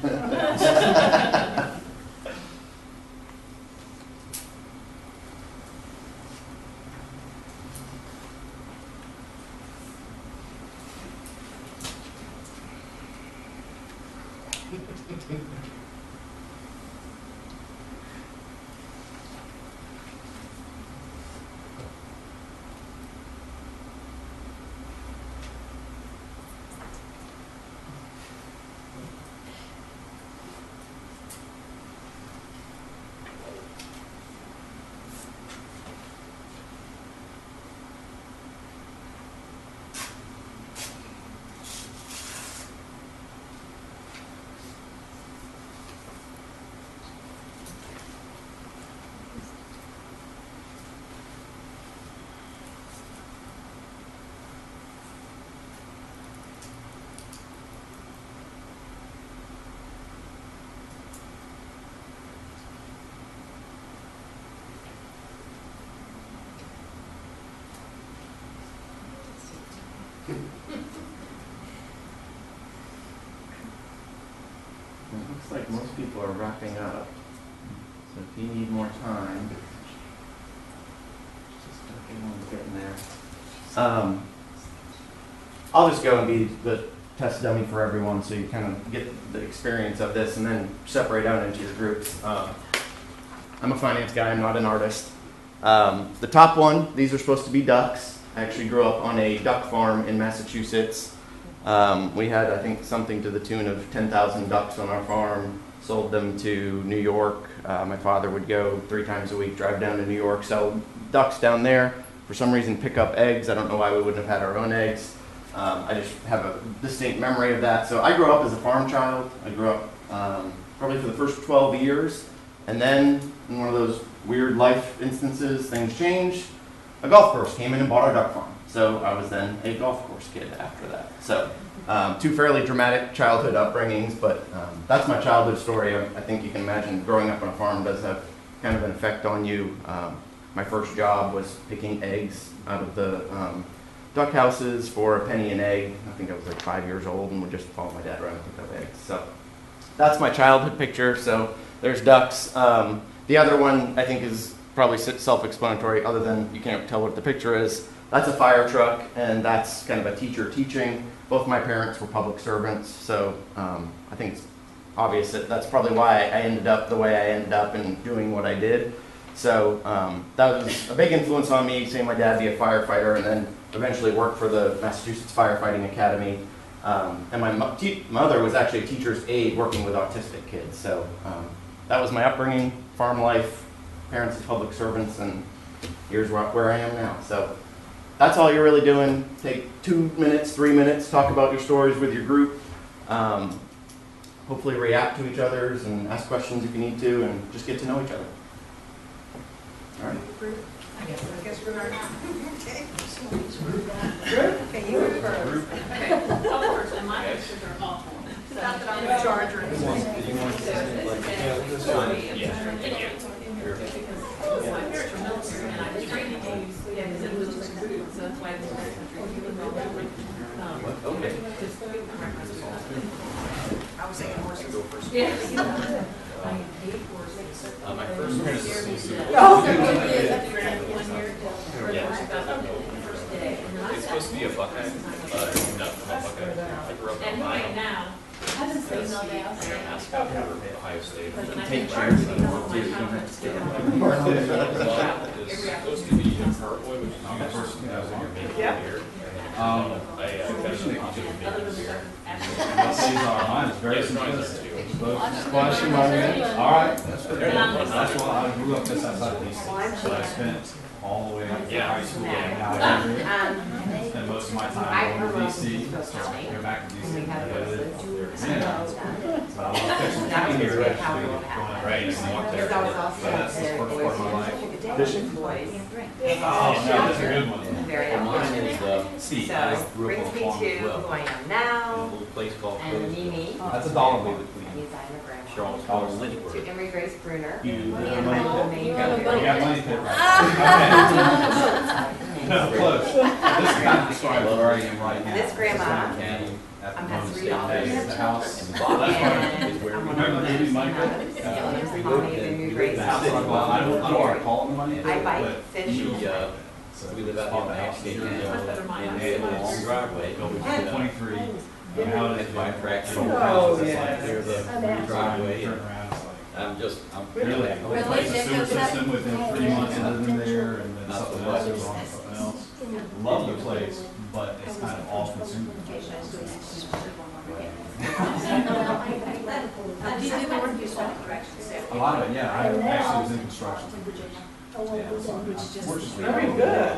It looks like most people are wrapping up. So if you need more time, Everyone's getting there. I'll just go and be the test dummy for everyone so you kind of get the experience of this and then separate out into your groups. I'm a finance guy, I'm not an artist. The top one, these are supposed to be ducks. I actually grew up on a duck farm in Massachusetts. We had, I think, something to the tune of 10,000 ducks on our farm, sold them to New York. My father would go 3 times a week, drive down to New York, sell ducks down there. For some reason, pick up eggs. I don't know why we wouldn't have had our own eggs. I just have a distinct memory of that. So I grew up as a farm child. I grew up probably for the first 12 years. And then, in one of those weird life instances, things changed. A golf course came in and bought our duck farm. So I was then a golf course kid after that. So 2 fairly dramatic childhood upbringings, but that's my childhood story. I think you can imagine growing up on a farm does have kind of an effect on you. My first job was picking eggs out of the duck houses for a penny an egg. I think I was like 5 years old and would just follow my dad around and pick up eggs. So that's my childhood picture. So there's ducks. The other one I think is probably self-explanatory, other than you can't tell what the picture is. That's a fire truck, and that's kind of a teacher teaching. Both my parents were public servants, so I think it's obvious that that's probably why I ended up the way I ended up and doing what I did. So that was a big influence on me, seeing my dad be a firefighter and then eventually work for the Massachusetts Firefighting Academy. And my mother was actually a teacher's aide working with autistic kids. So that was my upbringing, farm life, parents as public servants, and here's where I am now. So that's all you're really doing. Take 2 minutes, 3 minutes, talk about your stories with your group. Hopefully react to each other's and ask questions if you need to, and just get to know each other. All right. I guess we're going okay. Okay, you go first. Okay, I'll go first, and my pictures are awful. Not that I'm a charger. My parents were military, and I was trained to use, because it was just like food, so that's why I was I was thinking horses. Yeah. My first one is it's supposed to be a Buckeye, not a Buckeye. I grew up in And Ohio. right now, I haven't seen all day outside. Mascot for Ohio State. Take chairs and It's supposed to be in Parkwood, which is the first thing I was in your making beer. I got a thing to making beer. Mine is very Yes, mine is simplistic. too. Splashing money. All right, that's why I grew up just outside of DC. So I spent all the way up to high school and now I spend most of my time going to DC. Go back to DC. But I love fishing. I'm here actually going up Right, you want there. So that's the first part of my life. Fishing? Oh, no, that's a good one. Mine is Steve. I So, grew up on a brings me farm to as well. who I am In a now, little place called and Crowsville. Mimi. That's a dollar bill. He's I'm a grandma. Charles Collins To Lynchburg. Emery Grace Bruner. You Me got and money my pit. main You character. got money pit right. No, close. This is kind of describes where I am right now. This grandma, County. At the I'm moment, has state 3 daughters. that is the house. And the bottom And is where I'm we one of Remember the Baby Michael? Mommy of Emery Grace. The house I bought, I don't know what I call it the money. I bike, but fish. we live out in the house, and they have a long driveway. It's 23. And how it is. By traction. Oh, It's yeah. like there's a driveway. Turn and around, it's like. I'm Really? really. Replace the sewer system within 3 months of living there, and then Not something the else weather. goes on, something else. Love the place, but it's kind of all consuming. Do you do the work yourself? A lot of it, yeah. I actually was in construction. Yeah, so unfortunately. Very good. Yeah.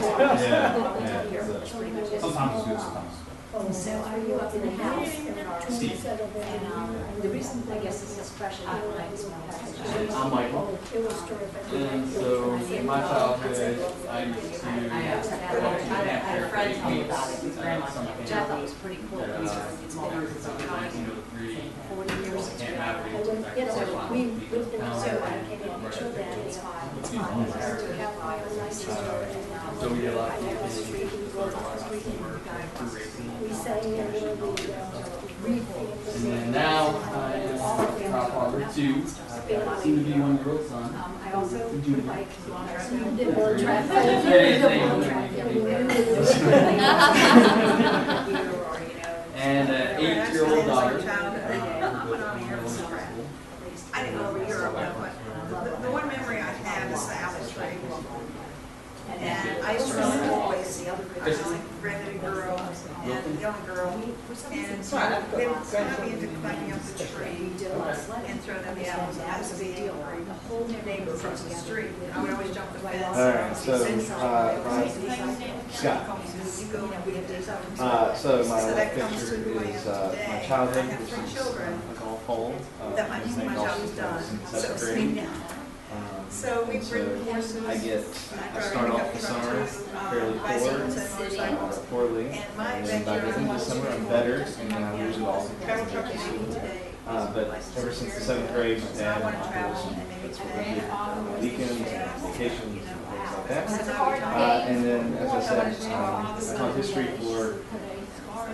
So sometimes it's good, sometimes it's bad. So are you up in the house? Steve. And the reason, I guess this is special, I'm Michael. It was terrific. And so in my childhood, I used to I had a friend tell me about it, his grandma. Which I thought was pretty cool. It's It's been in 1903. 40 years since Can't have it. I went, you know, we lived in, so I came in with your dad, it's fine. It's fine. I used to have my sister and So we did a lot of I was things. streaking, we sang and we read And then now I am proud father to Stu, soon to be one-year-old son. I also would like And an 8-year-old daughter. I didn't go over Europe, but the one memory I have is the apple tree. And I used to run the boys, I was like redheaded girl and young girl. And they would kind me into climbing up the tree and throw them the apples. And that was a big deal for the whole neighbor across the street. I would always jump the fence. All right, so my left picture is my childhood, which is a golf hole. That my job was done. So it's me now. So we bring horses. I start off the summer fairly poorly, and then by the end of the summer I'm better, and then I lose it all. But ever since the 7th grade, my dad and uncles, that's what we did, weekends, vacations, and things like that. And then, as I said, I taught history for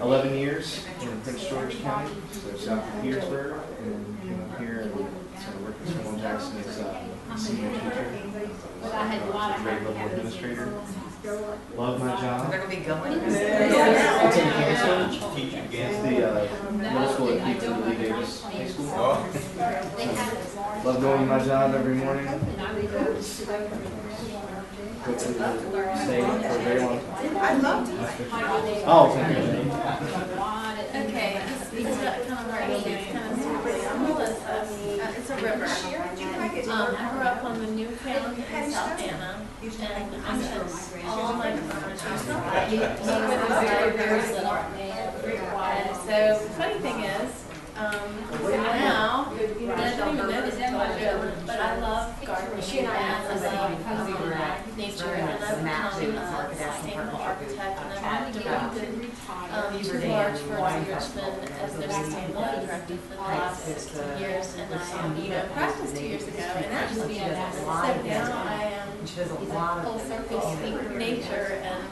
11 years in Prince George County, so south of Petersburg, and came up here and started working with Stonewall Jackson as a senior teacher, grade level administrator. Love my job. They're gonna be going. It's the middle school at Cleveland Lee Davis High School. Love going to my job every morning. Go to the stay for a very long time. I loved it. Oh, thank you. Okay, it's kind of hard to get, it's kind of stupid. I'm Melissa, it's a river. I grew up on the Newfound in South Anna, and I spent all my very, very little. And so, the funny thing is, now, and I didn't even know this until I did, but I love gardening, and I love nature, and I've become a sustainable architect, and I've directed 2 large firms in Richmond as their sustainability director for the last 16 years, and I practiced 2 years ago, and that just being so now I am full circle speaking nature and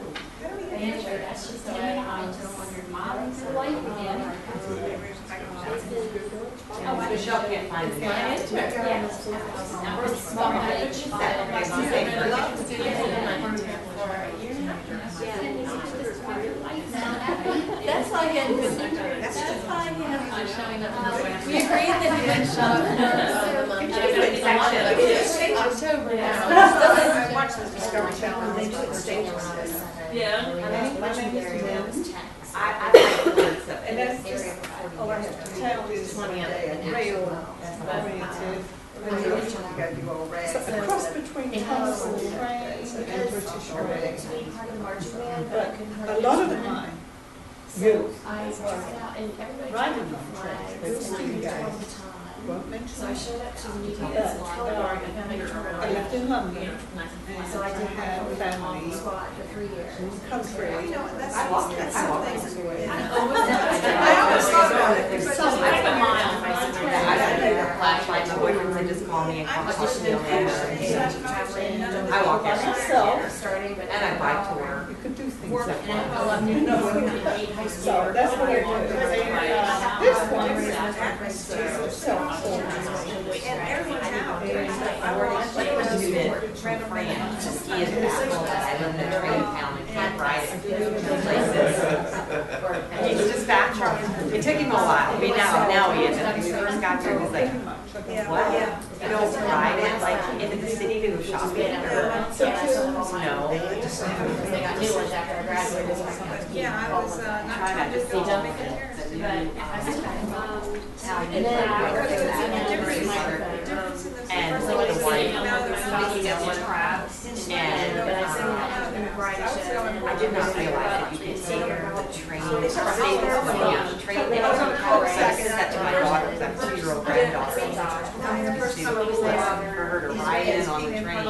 nature. That's just the way I life again. Michelle can't find it. My intern. Yes. That's why he hadn't been. That's why he hasn't been showing up. We agreed that he wouldn't show up for the month. It's October now. I watched this Discovery Channel, they do it stage when I was. Yeah. My name is I like the words of and it. that's just, all I have to tell you is one day, rail, oriented, and you gotta do all red. It's a cross between Thompson and British Reds. But a lot of the time, you I started out and everybody Right. tried to flag. It was like all the time. So I showed up to the meeting at Telemark and found my turn I lived in London, So I did had my family, squat for 3 years. country. You know, that's, I walked it. that's I some walked things. it. I always thought about it. Because I took a mile. I got a flashlight. My boyfriend said just call me and competition deal in. I walk every day. Starting, but And I bike to work. you could do things work that and I way. love New York. So that's what I do. This one is and everyone's out there. I watched She was doing it from France to ski in Basel. I live in a train town and can't ride it to places. He's just backtracking. It took him a while. I mean, now he is. When he first got here, he was like, what? You don't ride it like into the city to go shopping? Or, no. They got new ones after I graduated. So I kept yeah, I was Try not not trying to to see go them. make a difference. but I just And then I worked with and so the white, you know, one and I did not realize that you could take the train, the train, and I was on the call, so I said that to my daughter, because I have a 2-year-old granddaughter. For her to ride in on the train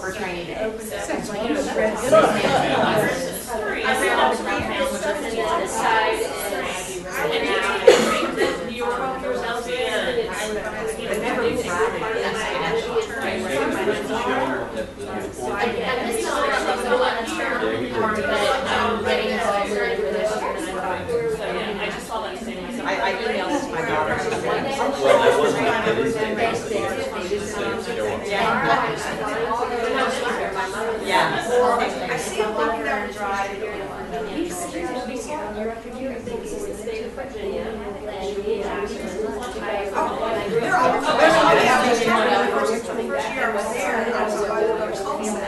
for training day. I ran all the town, which was on the side, and now New York, Philadelphia, and I never I just saw that I see him walking down the drive. He's in the state of Virginia, and he actually They're all the first year I was there, I was by the Tulsa,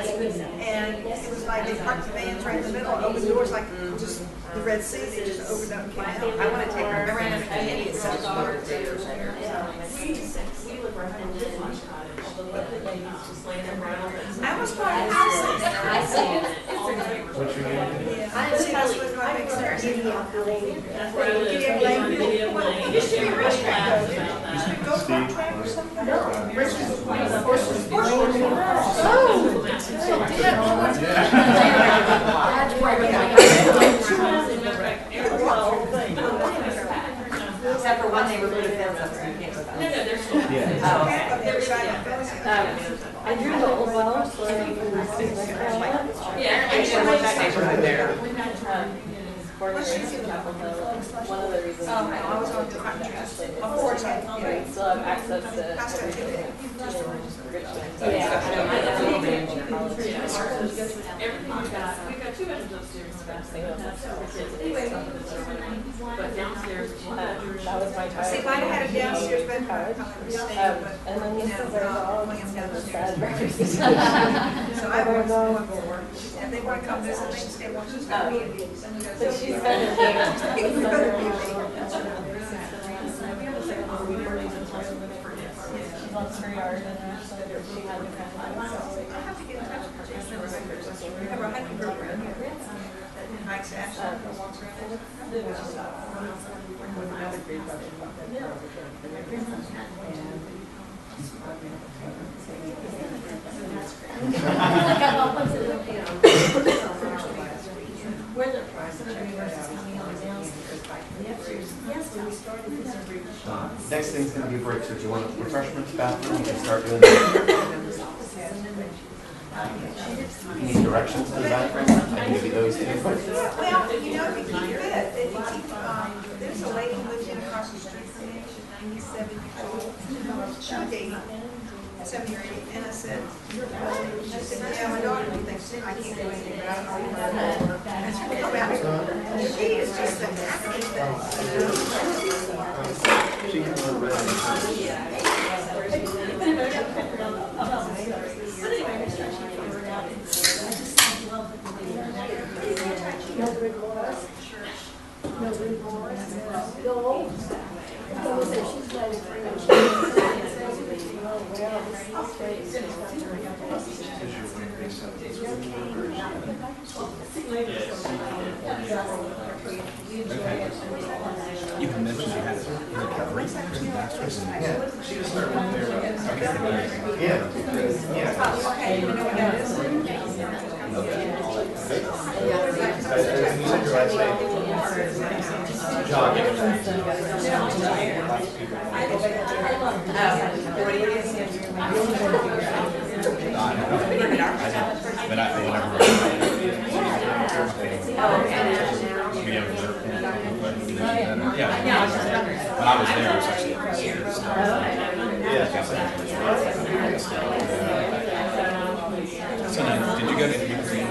and it was like they parked the vans right in the middle, open doors like just the Red Sea, they just opened up and came out. I want to take her, I ran into Candy at $7 there. We live right in this much cottage, the lady's just laying there right on it. I was quite awesome. I see it. What's your name? I see this with my big stairs. That's where I live. You should be rich back though. You should go contract or something. No, rich is one of the horses. Except for one they removed the fence up, so you can't go back. No, they're still. I drew the old well. Yeah. I should have that neighborhood there. One of the reasons I was on the contract. Of course, I still have access to everything. Everything we've got 2 bedrooms upstairs. But downstairs, that was my See, if I had a downstairs bedroom, I'd probably stay, but, and then you this is know, William's got upstairs. So I We're work going for work. If they want to come visit, they can stay one, she's got to be. So she's been here. She loves her yard and so she had to come by. I'll have to get in touch with Jason or hikers. We have a hiking group around here that hikes Ashland and walks around. Where the price of versus coming on downstairs by yes, when we started this every Next thing's gonna be break, so if you want refreshments, bathroom, you can start doing that. If you need directions to the bathroom, I can give you those too. Well, you know, if you keep fit, if you keep, there's a lady who lives in across the street from me, she's 97 years old. She was 80, 70 or 80, and I said, she said, yeah, my daughter thinks I can't do anything, but I don't know what I'm doing. She is just the happiest thing. She has a No remorse. No remorse. No. She's got it for You can mention you had recovery. Yeah, she just started there. Yeah. Okay, you know what that is? You said your last name? John. But I never. Yeah. When I was there, it was actually So now, did you go to the museum?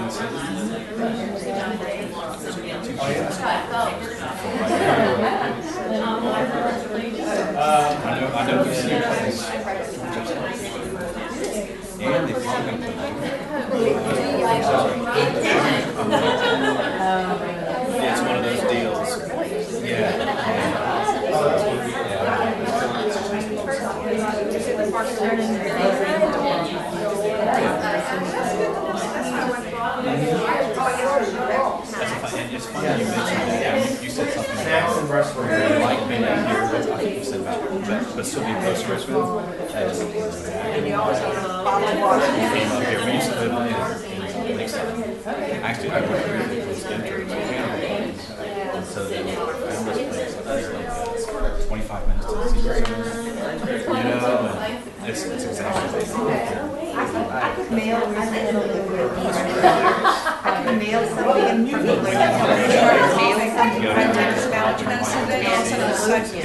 I know the same place. And they probably yeah, it's one of those deals. It's funny you mentioned that. You said something Snacks and restaurants. like being here, but I think you said but still being close to Richmond. And you always have a bottle of water. Came up here. We used to live in Lakeside. Actually, I went here to this dinner to Canada. And so the family's place up there, 25 minutes to the Secret Service. You know, and it's exactly the same. I could mail, I could to mail something from the lady. I text about Tennessee and some of the sites. To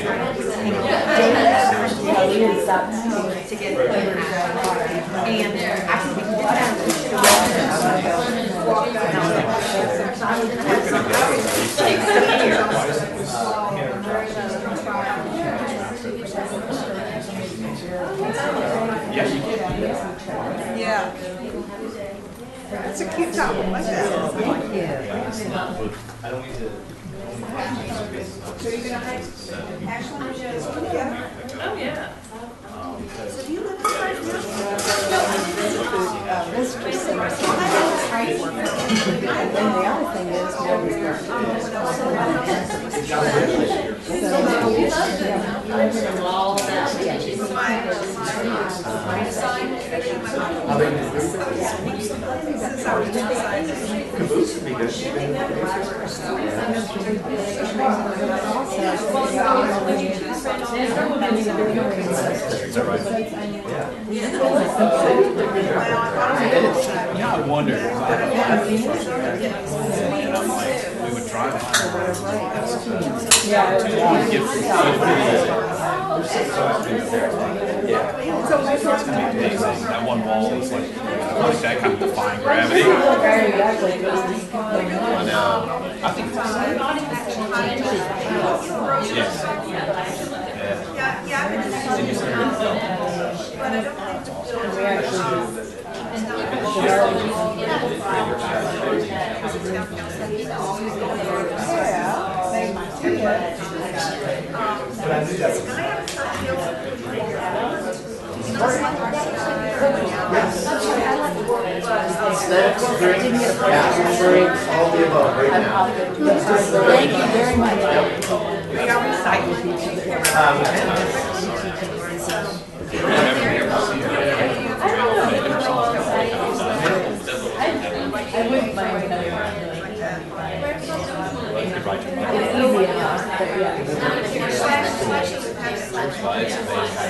get it. And I can get that. Yeah. That's a cute top. I like that. Thank you. I don't need to. So you're gonna hike Ashland? Yeah. Oh, yeah. So do you live in Ashland? And then the other thing is, Caboose would be good. Is that right? Yeah, I wondered. And I'm like, we would drive it. It's gonna be amazing. That one wall is like that kind of defying gravity. And I think it's yes. Yeah, I've been in that. But I don't think the Snacks, drinks, drinks, all the above right now. thank you very much. I wouldn't mind another one. It's easy enough, but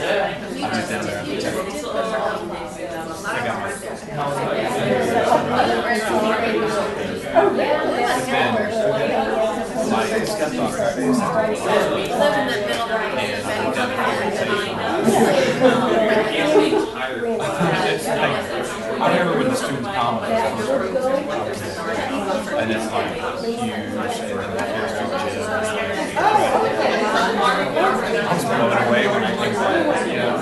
yeah. I remember when the student common was and it's like huge, and then the kids do gym. I was blown away when I think that, you know.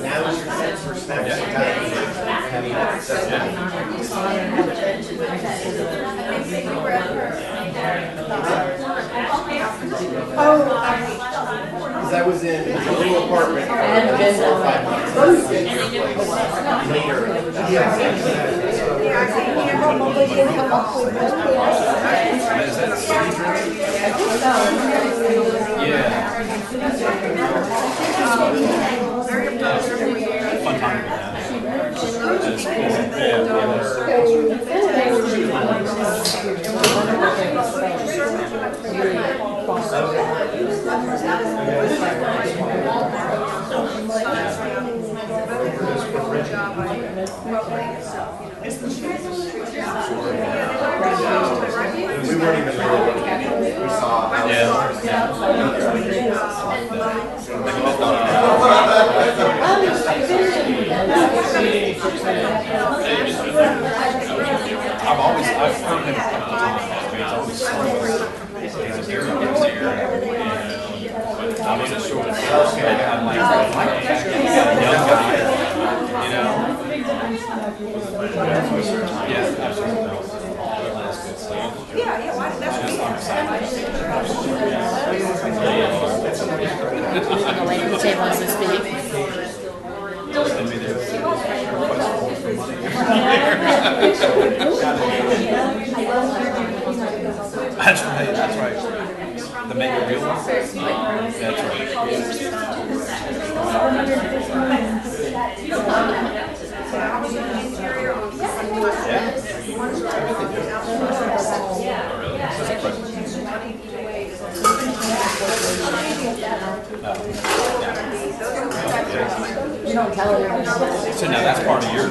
Now is your sense for snacks and time. Because I was in a little apartment for 4 or 5 months. Later. Fun time with that. We weren't even really looking at it. We saw how I've heard him a couple times. It's always slow. He's a very good singer. I wasn't sure what it was. I'm like, young guy, you know. Yeah, absolutely. Yeah, why did that? The lady at the table wants to speak. That's right, that's right. The make it real one? That's right. Yeah. You don't tell everybody. So now that's part of your,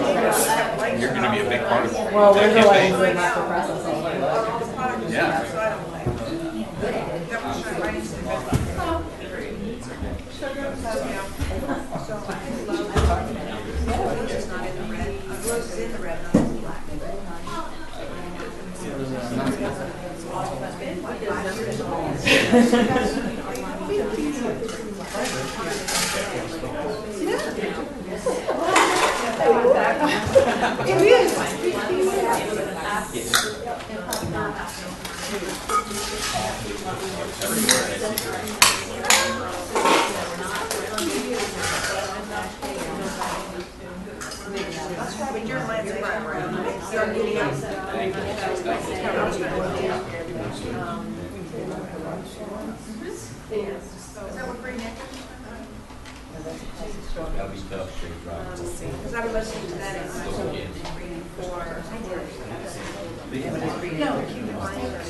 you're gonna be a big part of that Well, we're the campaign. ones that have to process all of it. Yeah. It's not in the red. Rose is in the red, not in the black. That's probably your land's Is that what green is? That'll be tough, straight drive. Because I was listening to that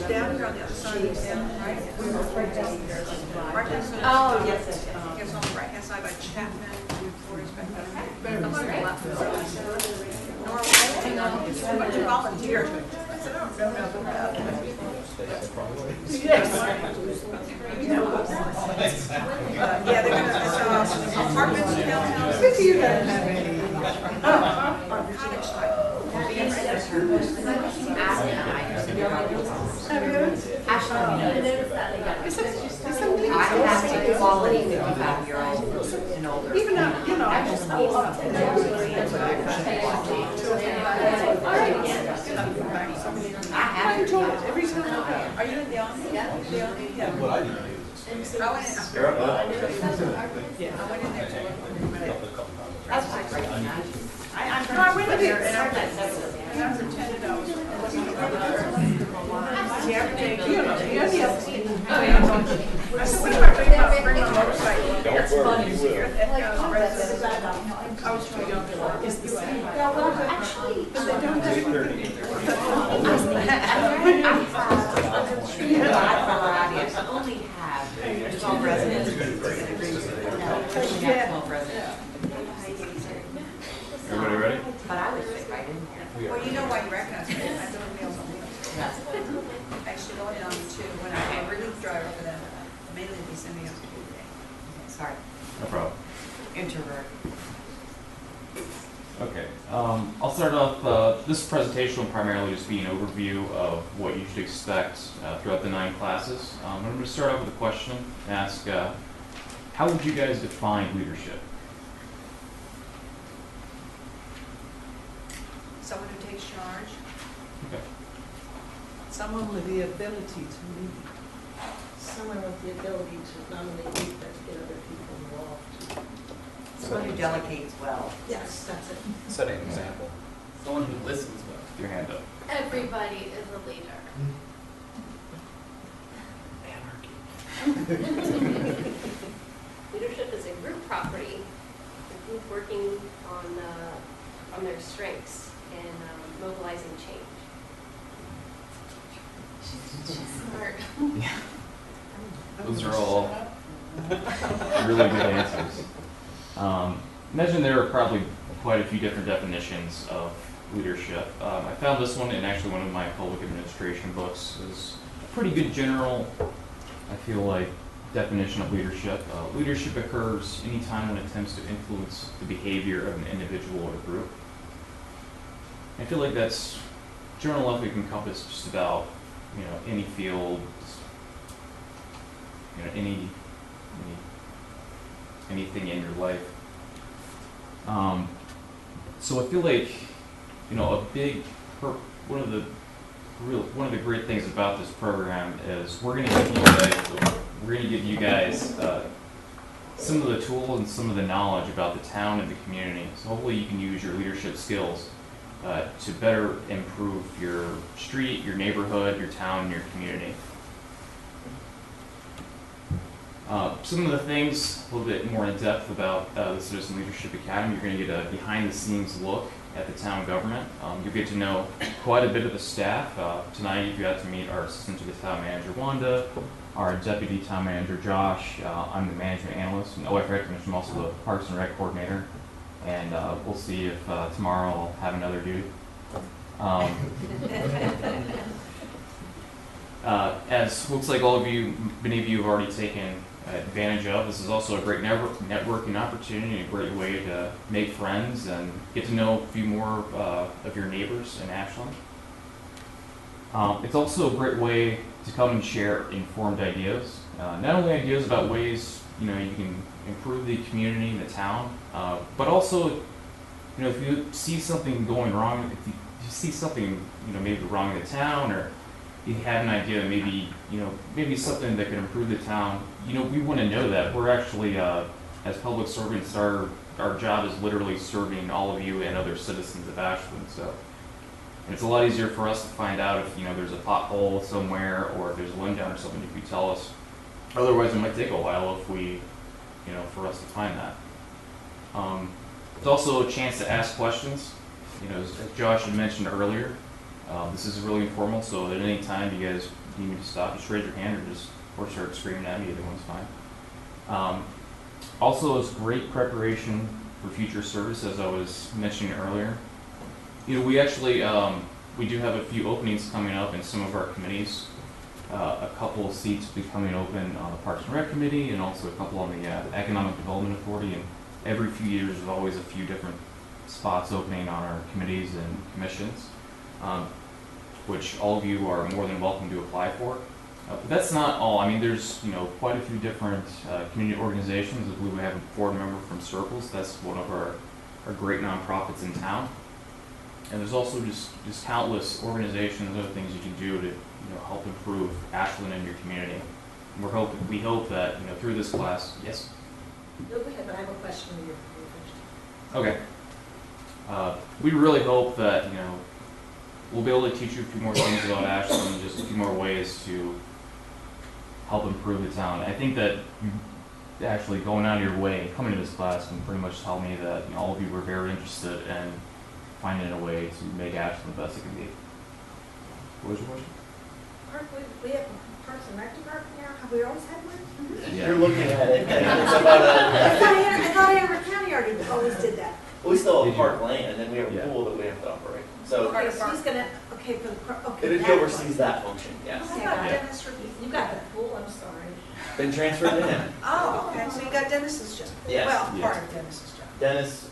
down here on the other side of the town, right? Right there. Oh, yes. It's on the right hand side by Chapman, Victoria's back there. But you volunteered. I said, oh, no, yeah, they're gonna, so apartments, townhouses. What do you guys have any? On cottage side. I have to quality 55-year-olds and older. Even though, you know, I just every time. Are you in the army? Yeah. The army? Yeah. What I do. I went in. Yeah, I went in there to look. That's my great. I went in there and I pretended I was. Yeah, you know, I said, what about bringing my motorcycle? That's funny. I was too young for that. Yeah, well, actually, but they don't do I only have 12 residents. Yeah. 12 residents. Everybody ready? But I would fit right in there. Well, you know why you recognize me. I do meals on wheels. Actually, going down to, when I'm a relief driver for them, mainly they send me out to do that. Sorry. No problem. Introvert. Okay, I'll start off, this presentation will primarily just be an overview of what you should expect throughout the 9 classes. I'm going to start off with a question, ask, how would you guys define leadership? Someone who takes charge. Okay. Someone with the ability to lead. Someone with the ability to not only lead, but to get other people involved. Someone who delegates well. Yes, that's it. Setting an example. Someone who listens well. Your hand up. Everybody is a leader. Leadership is a group property, a group working on their strengths and mobilizing change. She's smart. Yeah. Those are all really good answers. Imagine there are probably quite a few different definitions of leadership. I found this one in actually one of my public administration books. Is a pretty good general, I feel like, definition of leadership. Leadership occurs anytime one attempts to influence the behavior of an individual or group. I feel like that's general enough. It can encompass just about, any field, anything in your life. So I feel like, one of the great things about this program is we're going to give you guys some of the tools and some of the knowledge about the town and the community. So hopefully you can use your leadership skills to better improve your street, your neighborhood, your town, and your community. Some of the things a little bit more in depth about the Citizen Leadership Academy, you're going to get a behind-the-scenes look at the town government. You'll get to know quite a bit of the staff. Tonight you got to meet our assistant to the town manager, Wanda, our deputy town manager, Josh. I'm the management analyst, and I forgot to mention I'm also the Parks and Rec coordinator. And we'll see if tomorrow I'll have another dude. As looks like all of you, many of you have already taken advantage of, this is also a great networking opportunity, a great way to make friends and get to know a few more of your neighbors in Ashland. It's also a great way to come and share informed ideas, not only ideas about ways you can improve the community and the town, but also if you see something going wrong, if you see something maybe wrong in the town, or you have an idea that maybe something that could improve the town, we want to know that. We're actually, as public servants, our job is literally serving all of you and other citizens of Ashland. So it's a lot easier for us to find out if there's a pothole somewhere or if there's a wind down or something if you tell us. Otherwise, it might take a while if we, for us to find that. It's also a chance to ask questions. As Josh had mentioned earlier, this is really informal, so at any time you guys need me to stop, just raise your hand or start screaming at me, either one's fine. Also, it's great preparation for future service, as I was mentioning earlier. We actually, we do have a few openings coming up in some of our committees. A couple of seats will be coming open on the Parks and Rec Committee, and also a couple on the Economic Development Authority, and every few years there's always a few different spots opening on our committees and commissions, which all of you are more than welcome to apply for. But that's not all. I mean, there's quite a few different community organizations. I believe we have a board member from Circles. That's one of our great nonprofits in town. And there's also just countless organizations and other things you can do to help improve Ashland and your community. And we hope that through this class. Yes. No, go ahead, but I have a question when you're finished. Okay. We really hope that we'll be able to teach you a few more things about Ashland and just a few more ways to help improve the town. I think that actually going out of your way, coming to this class, can pretty much tell me that all of you were very interested in finding a way to make Ashland the best it can be. What was your question? We have a Parks and Rec department now. Have we always had one? Yeah. You're looking at it. It's about I thought Amber County already always did that. We still have park land, and then we have a pool that we have to operate. So Okay, so who's gonna, okay, for the, okay. it oversees that function, yes. I thought Dennis, you got the pool, I'm sorry. Been transferred to him. Oh, okay, so you got Dennis's job. Yes. Well, part of Dennis's job. Dennis,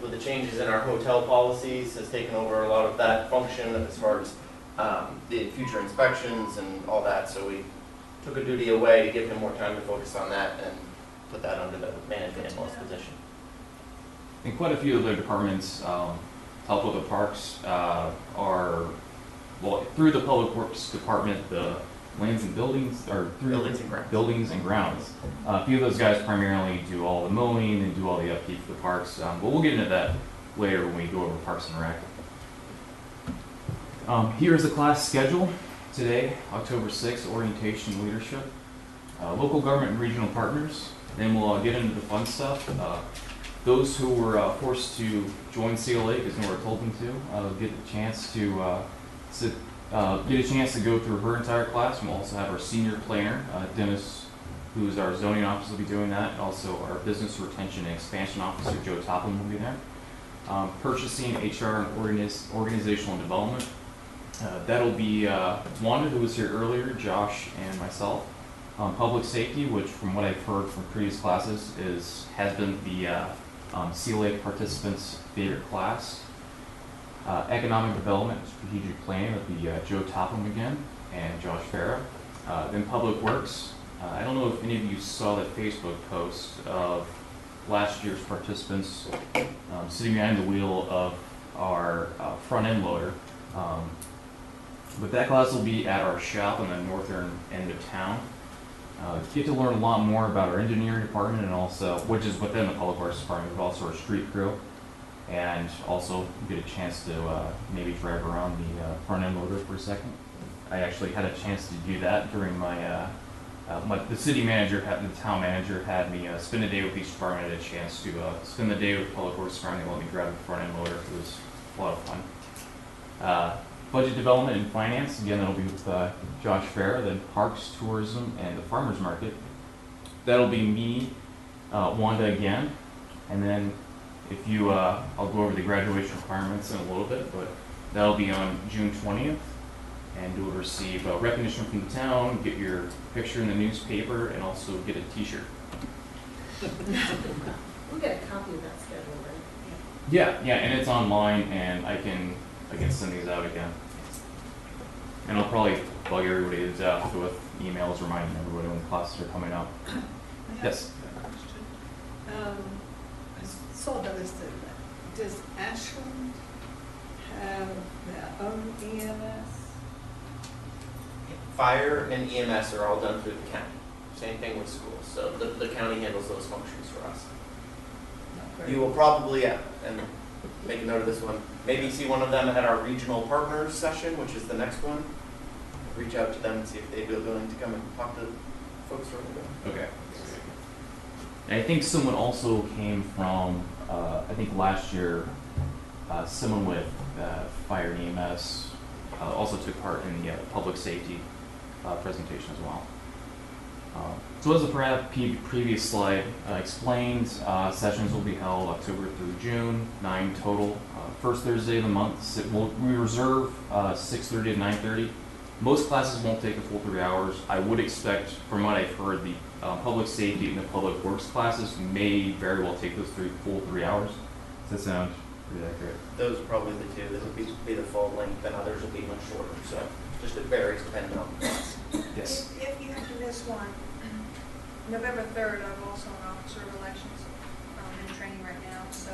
with the changes in our hotel policies, has taken over a lot of that function as far as the future inspections and all that. So we took a duty away to give him more time to focus on that and put that under the management analyst position. And quite a few of the departments help with the parks through the Public Works Department, the lands and buildings, or through buildings and grounds. A few of those guys primarily do all the mowing and do all the upkeep for the parks, but we'll get into that later when we go over Parks and Rec. Here's the class schedule. Today, October 6th, orientation and leadership, local government and regional partners. Then we'll get into the fun stuff. Those who were forced to join CLA because nowhere told them to get a chance to go through her entire class. We'll also have our senior planner, Dennis, who's our zoning officer, will be doing that, and also our business retention and expansion officer, Joe Topham, will be there. Purchasing, HR, and organizational development. That'll be Wanda, who was here earlier, Josh, and myself. Public safety, which from what I've heard from previous classes has been the CLA participants' favorite class. Economic development, strategic planning, would be Joe Topham again, and Josh Farah. Then public works. I don't know if any of you saw that Facebook post of last year's participants sitting behind the wheel of our front end loader. But that class will be at our shop on the northern end of town. Get to learn a lot more about our engineering department, and also, which is within the public works department, but also our street crew, and also get a chance to maybe drive around the front end loader for a second. I actually had a chance to do that during my the city manager, the town manager had me spend a day with each department. I had a chance to spend the day with Public Works Department. They let me grab the front end loader. It was a lot of fun. Budget development and finance, again, that'll be with Josh Fair. Then parks, tourism, and the farmers market. That'll be me, Wanda again, and then if you, I'll go over the graduation requirements in a little bit, but that'll be on June 20th, and you'll receive recognition from the town, get your picture in the newspaper, and also get a t-shirt. We'll get a copy of that schedule, right? Yeah, and it's online, and I can send these out again. And I'll probably bug everybody to death with emails reminding everybody when classes are coming up. Yes? I saw the list. Does Ashland have their own EMS? Fire and EMS are all done through the county. Same thing with schools. So the county handles those functions for us. You will probably, and make a note of this one, maybe see one of them at our regional partners session, which is the next one. Reach out to them and see if they'd be willing to come and talk to folks from the. Okay. And I think someone also came from, I think last year, someone with fire and EMS also took part in the public safety presentation as well. So as the previous slide explained, sessions will be held October through June, 9 total. First Thursday of the month, we reserve 6:30 to 9:30. Most classes won't take a full 3 hours. I would expect, from what I've heard, the public safety and the public works classes may very well take those full 3 hours. Does that sound pretty accurate? Those are probably the two that would be the full length, and others will be much shorter. So just it varies depending on the class. Yes. If you have to miss one, November 3rd, I'm also an officer of elections in training right now, so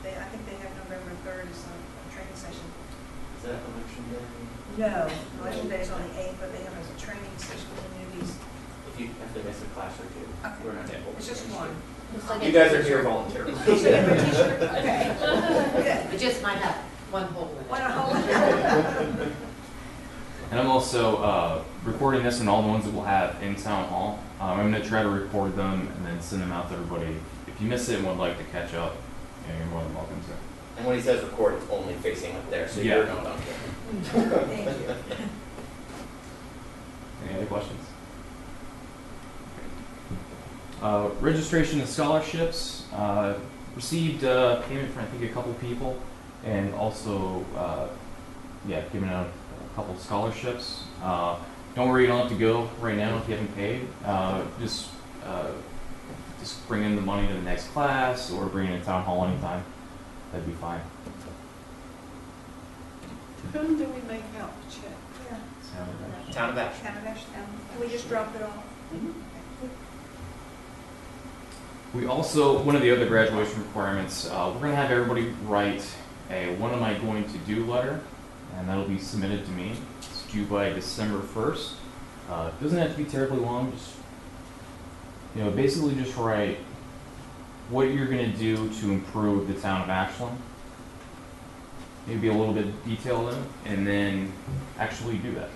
I think they have November 3rd as a training session. Is that election day? No, election day is on the 8th, but they have a training session with the newbies. If you have to miss a class or two, we're not able. It's just one. You guys are here voluntarily. Okay. We just might have one hole in it. One hole. And I'm also recording this and all the ones that we'll have in town hall. I'm going to try to record them and then send them out to everybody. If you miss it and would like to catch up, you're more than welcome to. And when he says record, it's only facing up there, so Yeah. you're not on camera. Thank you. Any other questions? Registration and scholarships. Received payment from I think a couple people, and also giving out a couple scholarships. Don't worry, you don't have to go right now if you haven't paid. Just bring in the money to the next class or bring it in town hall anytime. That'd be fine. Whom do we make out the check? Yeah. Town of Ashland. Town of Ashland. Can we just drop it off? We also, one of the other graduation requirements, we're going to have everybody write a "What am I going to do" letter, and that'll be submitted to me. It's due by December 1st. It doesn't have to be terribly long. Just, basically just write what you're going to do to improve the town of Ashland. Maybe a little bit detailed in it, and then actually do that.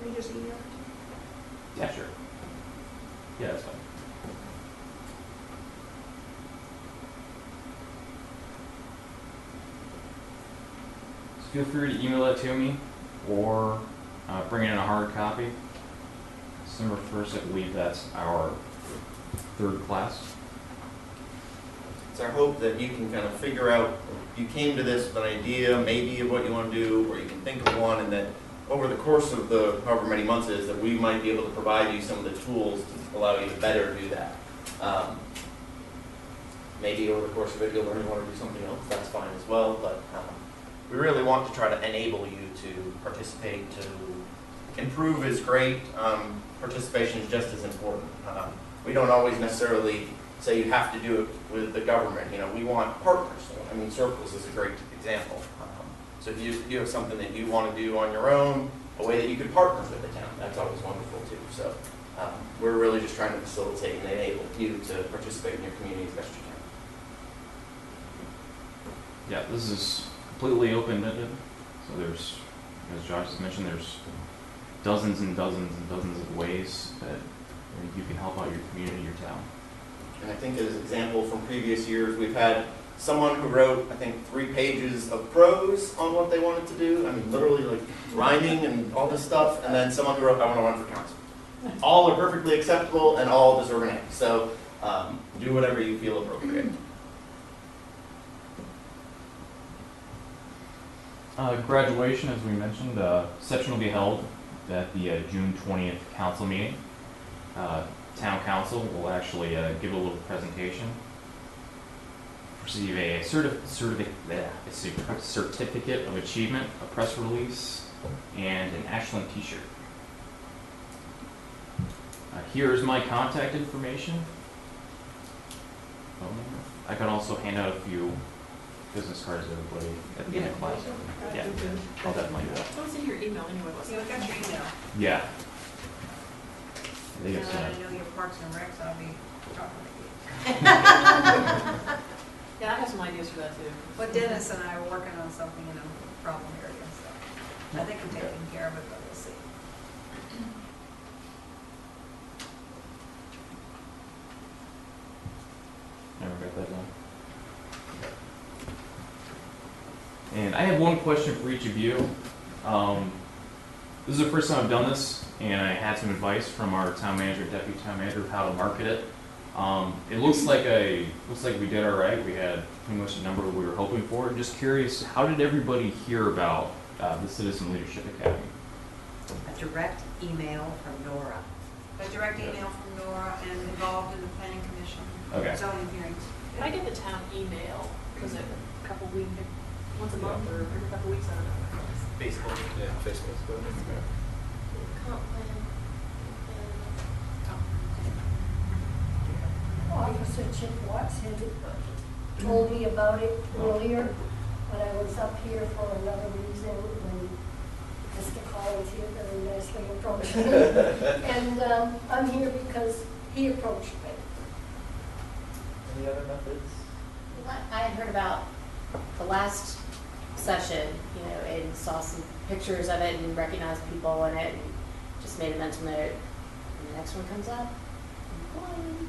Can we just email it? Yeah, sure. Yeah, that's fine. Feel free to email that to me or bring it in a hard copy. December 1st, I believe that's our 3rd class. It's our hope that you can kind of figure out, you came to this with an idea maybe of what you want to do, or you can think of one, and that over the course of the however many months it is, that we might be able to provide you some of the tools to allow you to better do that. Maybe over the course of it you'll learn you want to do something else, that's fine as well, but we really want to try to enable you to participate. To improve is great, participation is just as important. We don't always necessarily say you have to do it with the government. We want partners. I mean, Circles is a great example. So if you have something that you want to do on your own, a way that you could partner with the town, that's always wonderful too. So we're really just trying to facilitate and enable you to participate in your community as best you can. Yeah, this is completely open-ended. So there's, as Josh has mentioned, there's dozens and dozens and dozens of ways that you can help out your community, your town. And I think as an example from previous years, we've had someone who wrote, I think, 3 pages of prose on what they wanted to do. I mean, literally like rhyming and all this stuff. And then someone who wrote, I want to run for council. All are perfectly acceptable and all deserve an A. So do whatever you feel appropriate. Graduation, as we mentioned, session will be held at the June 20th council meeting. Town council will actually give a little presentation, receive a certificate of achievement, a press release, and an Ashland t-shirt. Here's my contact information. Phone number. I can also hand out a few business cards to everybody at the end of class. Yeah, I'll definitely do that. What's in your email anyway? Yeah, we got your email. Yeah. I think Now it's, that I know your parks and recs, I'll be talking to you. Yeah, I have some ideas for that too. Well, Dennis and I are working on something in a problem area, so I think I'm taking care of it, but we'll see. Never got that done. And I have one question for each of you. This is the first time I've done this, and I had some advice from our town manager, deputy town manager, of how to market it. It looks like we did all right. We had pretty much the number we were hoping for. I'm just curious, how did everybody hear about the Citizen Leadership Academy? A direct email from Nora. A direct email from Nora and involved in the planning commission. Okay. Zoning hearings. I get the town email, was it a couple weeks, once a month or every couple weeks, I don't know. Facebook. Yeah, Facebook. Comp plan. Officer Chip Watts had told me about it earlier, but I was up here for another reason when Mr. Collins here very nicely approached me. And I'm here because he approached me. Any other methods? I had heard about the last session, and saw some pictures of it and recognized people in it and just made a mental note. And the next one comes up, I'm going.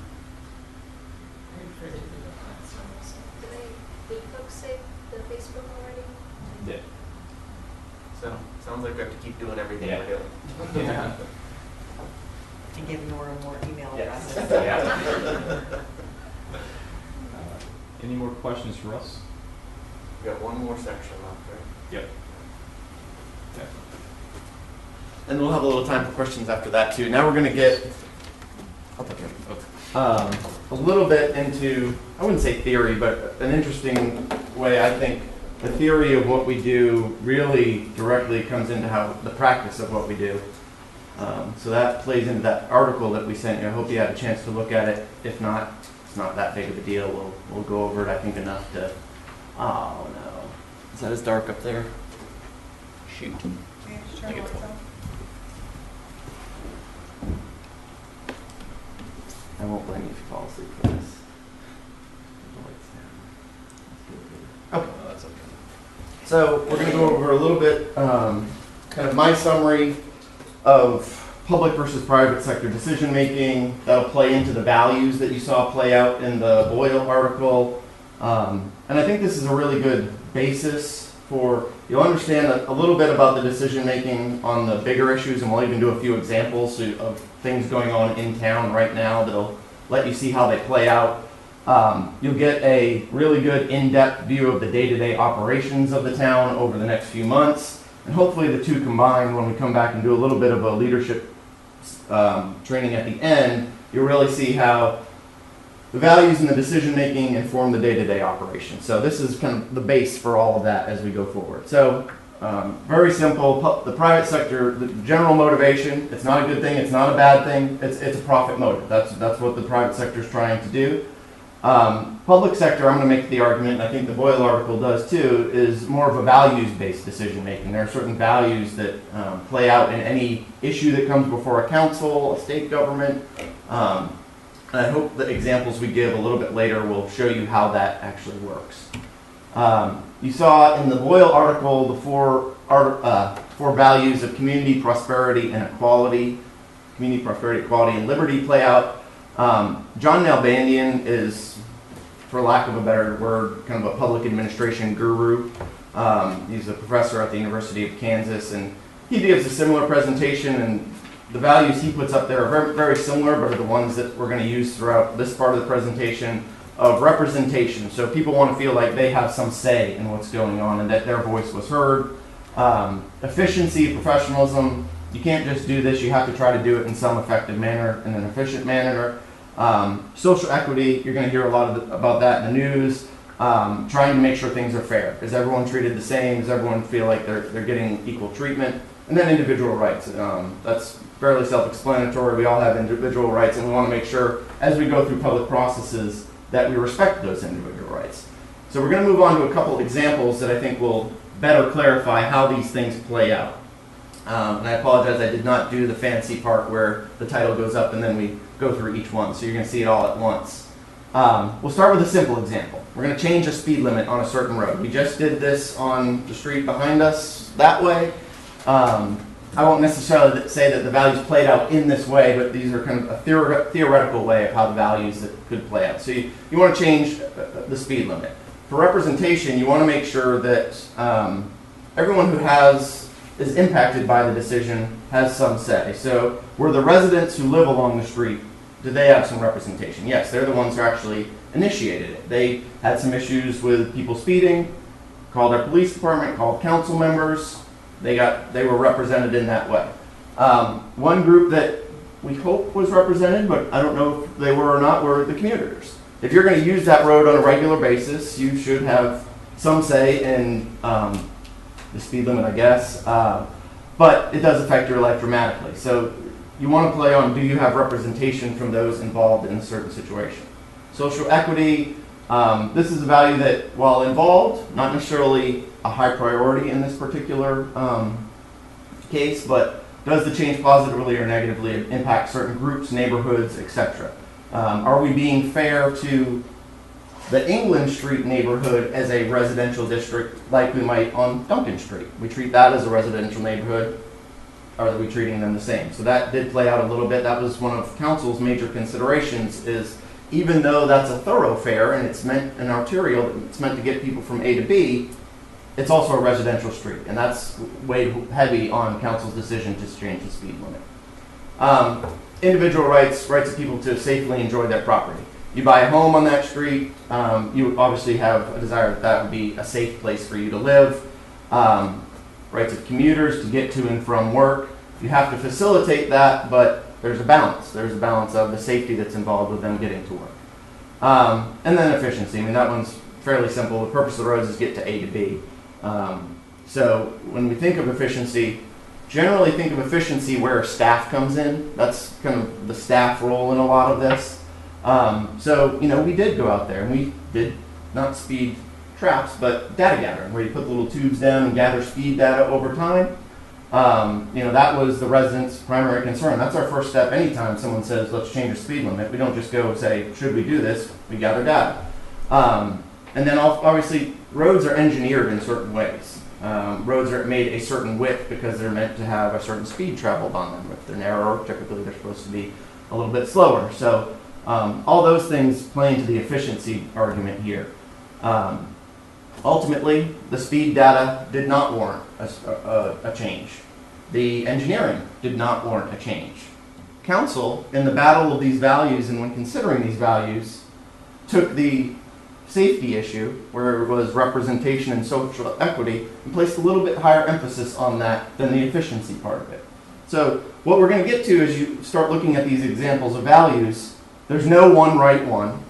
Did folks say the Facebook already? Yeah. So sounds like we have to keep doing everything Yeah. we're doing. Yeah. And give Nora more email Yes. addresses. Yeah. Any more questions for us? We got one more section left, right? Yep. Okay. And we'll have a little time for questions after that too. Now we're going to get a little bit into, I wouldn't say theory, but an interesting way. I think the theory of what we do really directly comes into how the practice of what we do. So that plays into that article that we sent you. I hope you had a chance to look at it. If not, it's not that big of a deal. We'll go over it, I think, enough to, oh no. Is that as dark up there? Shoot. May I just turn I get lights one. on? I won't blame you if you fall asleep for this. Okay. Oh, that's okay. So we're going to go over a little bit, kind of my summary of public versus private sector decision making. That'll play into the values that you saw play out in the Boyle article. And I think this is a really good basis for, you'll understand a little bit about the decision making on the bigger issues, and we'll even do a few examples of things going on in town right now that'll let you see how they play out. You'll get a really good in-depth view of the day-to-day operations of the town over the next few months, and hopefully the two combined, when we come back and do a little bit of a leadership training at the end, you'll really see how the values and the decision making inform the day-to-day operation. So this is kind of the base for all of that as we go forward. So very simple, the private sector, the general motivation, it's not a good thing, it's not a bad thing, it's a profit motive. That's what the private sector is trying to do. Public sector, I'm going to make the argument, and I think the Boyle article does too, is more of a values-based decision making. There are certain values that play out in any issue that comes before a council, a state government. And I hope the examples we give a little bit later will show you how that actually works. You saw in the Boyle article the four 4 values of community, prosperity, and equality. Community, prosperity, equality, and liberty play out. John Nalbandian is, for lack of a better word, kind of a public administration guru. He's a professor at the University of Kansas, and he gives a similar presentation, and the values he puts up there are very, very similar, but are the ones that we're going to use throughout this part of the presentation of representation. So people want to feel like they have some say in what's going on and that their voice was heard. Efficiency, professionalism. You can't just do this. You have to try to do it in some effective manner, in an efficient manner. Social equity, you're going to hear a lot about that in the news. Trying to make sure things are fair. Is everyone treated the same? Does everyone feel like they're getting equal treatment? And then individual rights. That's fairly self-explanatory. We all have individual rights, and we want to make sure as we go through public processes that we respect those individual rights. So we're going to move on to a couple examples that I think will better clarify how these things play out. And I apologize, I did not do the fancy part where the title goes up and then we go through each one, so you're going to see it all at once. We'll start with a simple example. We're going to change a speed limit on a certain road. We just did this on the street behind us that way. I won't necessarily say that the values played out in this way, but these are kind of a theoretical way of how the values that could play out. So you want to change the speed limit. For representation, you want to make sure that everyone who is impacted by the decision has some say. So were the residents who live along the street, do they have some representation? Yes, they're the ones who actually initiated it. They had some issues with people speeding, called our police department, called council members. They were represented in that way. One group that we hope was represented, but I don't know if they were or not, were the commuters. If you're going to use that road on a regular basis, you should have some say in the speed limit, I guess. But it does affect your life dramatically. So you want to play on, do you have representation from those involved in a certain situation? Social equity, this is a value that, while involved, not necessarily a high priority in this particular case, but does the change positively or negatively impact certain groups, neighborhoods, etc.? Are we being fair to the England Street neighborhood as a residential district like we might on Duncan Street? We treat that as a residential neighborhood. Are we treating them the same? So that did play out a little bit. That was one of council's major considerations, is even though that's a thoroughfare and it's meant an arterial, it's meant to get people from A to B, it's also a residential street, and that's way heavy on council's decision to change the speed limit. Individual rights of people to safely enjoy their property. You buy a home on that street, you obviously have a desire that that would be a safe place for you to live. Rights of commuters to get to and from work. You have to facilitate that, but there's a balance. There's a balance of the safety that's involved with them getting to work. And then efficiency. I mean, that one's fairly simple. The purpose of the roads is get to A to B. So when we think of efficiency, generally think of efficiency where staff comes in. That's kind of the staff role in a lot of this. So, we did go out there and we did not speed traps, but data gathering, where you put the little tubes down and gather speed data over time. That was the residents' primary concern. That's our first step anytime someone says, let's change the speed limit. We don't just go and say, should we do this? We gather data. And then obviously, roads are engineered in certain ways. Roads are made a certain width because they're meant to have a certain speed traveled on them. If they're narrower, typically they're supposed to be a little bit slower. So all those things play into the efficiency argument here. Ultimately, the speed data did not warrant a change. The engineering did not warrant a change. Council, in the battle of these values and when considering these values, took the safety issue, where it was representation and social equity, and placed a little bit higher emphasis on that than the efficiency part of it. So what we're going to get to as you start looking at these examples of values, there's no one right one.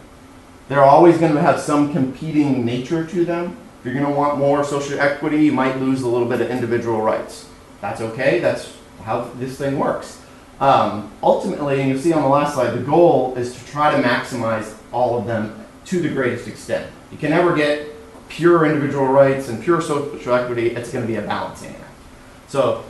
They're always going to have some competing nature to them. If you're going to want more social equity, you might lose a little bit of individual rights. That's okay. That's how this thing works. Ultimately, and you'll see on the last slide, the goal is to try to maximize all of them to the greatest extent. You can never get pure individual rights and pure social equity. It's going to be a balancing act. So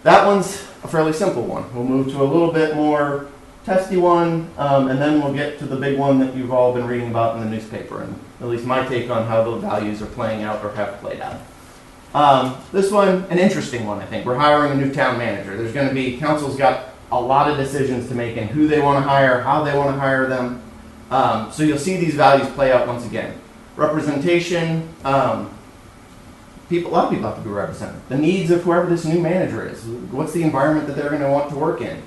that one's a fairly simple one. We'll move to a little bit more testy one, and then we'll get to the big one that you've all been reading about in the newspaper, and at least my take on how the values are playing out or have played out. This one, an interesting one, I think. We're hiring a new town manager. There's going to be, council's got a lot of decisions to make in who they want to hire, how they want to hire them. So you'll see these values play out once again. Representation, a lot of people have to be represented. The needs of whoever this new manager is. What's the environment that they're going to want to work in?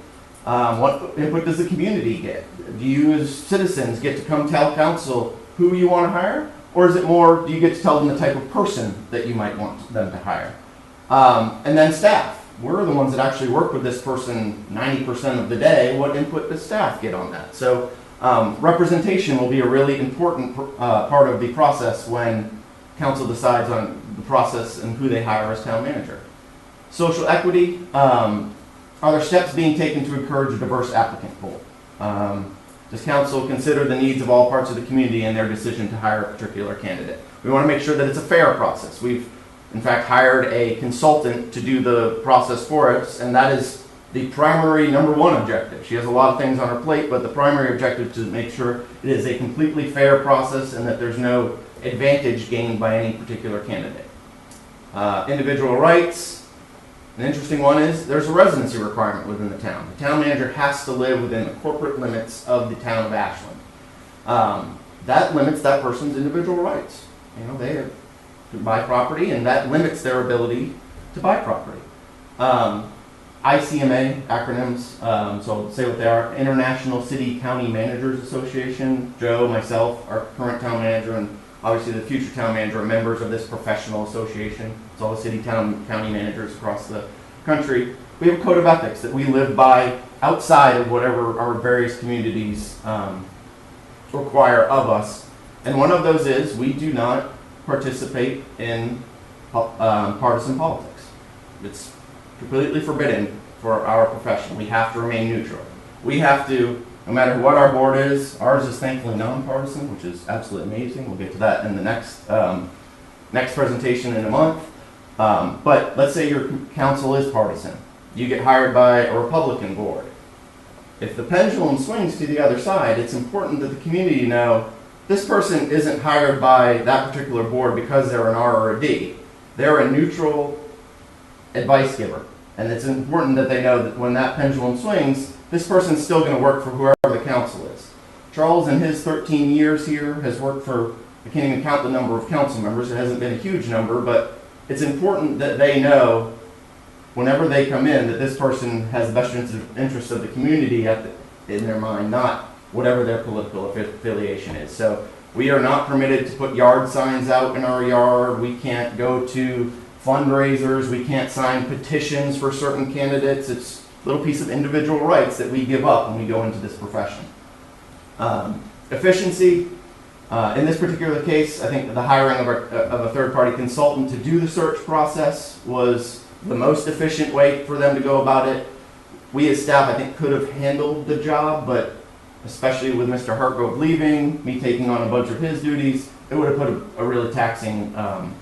What input does the community get? Do you as citizens get to come tell council who you want to hire? Or is it more, do you get to tell them the type of person that you might want them to hire? And then staff. We're the ones that actually work with this person 90% of the day. What input does staff get on that? So representation will be a really important part of the process when council decides on the process and who they hire as town manager. Social equity. Are there steps being taken to encourage a diverse applicant pool? Does council consider the needs of all parts of the community in their decision to hire a particular candidate? We want to make sure that it's a fair process. We've, in fact, hired a consultant to do the process for us, and that is the primary number one objective. She has a lot of things on her plate, but the primary objective is to make sure it is a completely fair process and that there's no advantage gained by any particular candidate. Individual rights. An interesting one is there's a residency requirement within the town. The town manager has to live within the corporate limits of the town of Ashland. That limits that person's individual rights. You know, they have to buy property, and that limits their ability to buy property. ICMA acronyms, so I'll say what they are: International City County Managers Association. Joe, myself, our current town manager, and obviously the future town manager are members of this professional association. It's all the city, town, county managers across the country. We have a code of ethics that we live by outside of whatever our various communities require of us. And one of those is we do not participate in partisan politics. It's completely forbidden for our profession. We have to remain neutral. We have to, no matter what our board is, ours is thankfully nonpartisan, which is absolutely amazing. We'll get to that in the next presentation in a month. But let's say your council is partisan. You get hired by a Republican board. If the pendulum swings to the other side, it's important that the community know this person isn't hired by that particular board because they're an R or a D. They're a neutral advice giver. And it's important that they know that when that pendulum swings, this person's still going to work for whoever the council is. Charles, in his 13 years here, has worked for, I can't even count the number of council members. It hasn't been a huge number, but it's important that they know whenever they come in that this person has the best interest of the community in their mind, not whatever their political affiliation is. So we are not permitted to put yard signs out in our yard. We can't go to fundraisers. We can't sign petitions for certain candidates. It's a little piece of individual rights that we give up when we go into this profession. Efficiency. In this particular case, I think the hiring of a third-party consultant to do the search process was the most efficient way for them to go about it. We as staff, I think, could have handled the job, but especially with Mr. Hartgrove leaving, me taking on a bunch of his duties, it would have put a really taxing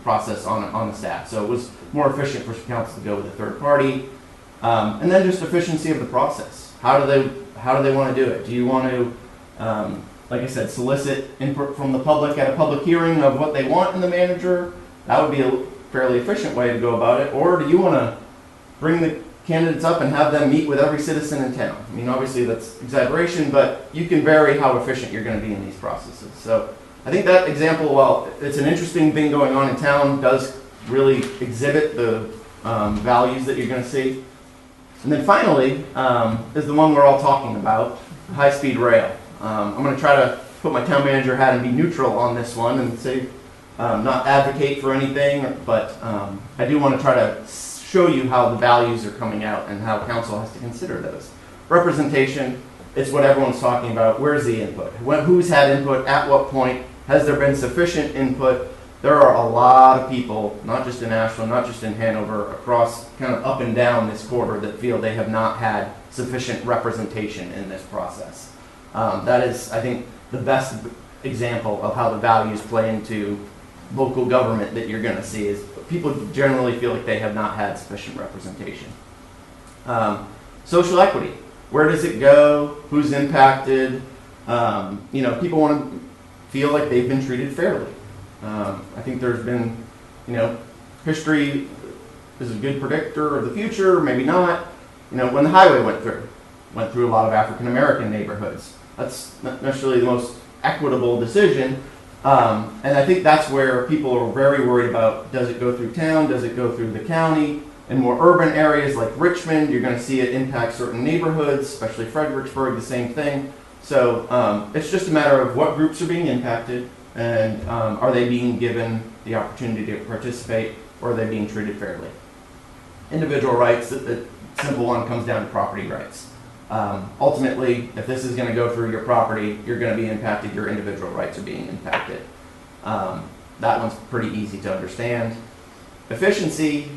process on the staff. So it was more efficient for council to go with a third party. And then just efficiency of the process. How do they want to do it? Do you want to, like I said, solicit input from the public at a public hearing of what they want in the manager? That would be a fairly efficient way to go about it. Or do you want to bring the candidates up and have them meet with every citizen in town? I mean, obviously that's exaggeration, but you can vary how efficient you're going to be in these processes. So I think that example, while it's an interesting thing going on in town, does really exhibit the values that you're going to see. And then finally is the one we're all talking about, high-speed rail. I'm going to try to put my town manager hat and be neutral on this one and say, not advocate for anything, but I do want to try to show you how the values are coming out and how council has to consider those. Representation, it's what everyone's talking about. Where's the input? Who's had input? At what point? Has there been sufficient input? There are a lot of people, not just in Ashland, not just in Hanover, across kind of up and down this corridor that feel they have not had sufficient representation in this process. That is, I think, the best example of how the values play into local government that you're going to see is people generally feel like they have not had sufficient representation. Social equity. Where does it go? Who's impacted? People want to feel like they've been treated fairly. I think there's been, history is a good predictor of the future, maybe not. You know, when the highway went through a lot of African American neighborhoods. That's not necessarily the most equitable decision. And I think that's where people are very worried about, does it go through town, does it go through the county? In more urban areas like Richmond, you're going to see it impact certain neighborhoods, especially Fredericksburg, the same thing. So it's just a matter of what groups are being impacted, and are they being given the opportunity to participate, or are they being treated fairly? Individual rights, the simple one comes down to property rights. Ultimately, if this is going to go through your property, you're going to be impacted, your individual rights are being impacted. That one's pretty easy to understand. Efficiency,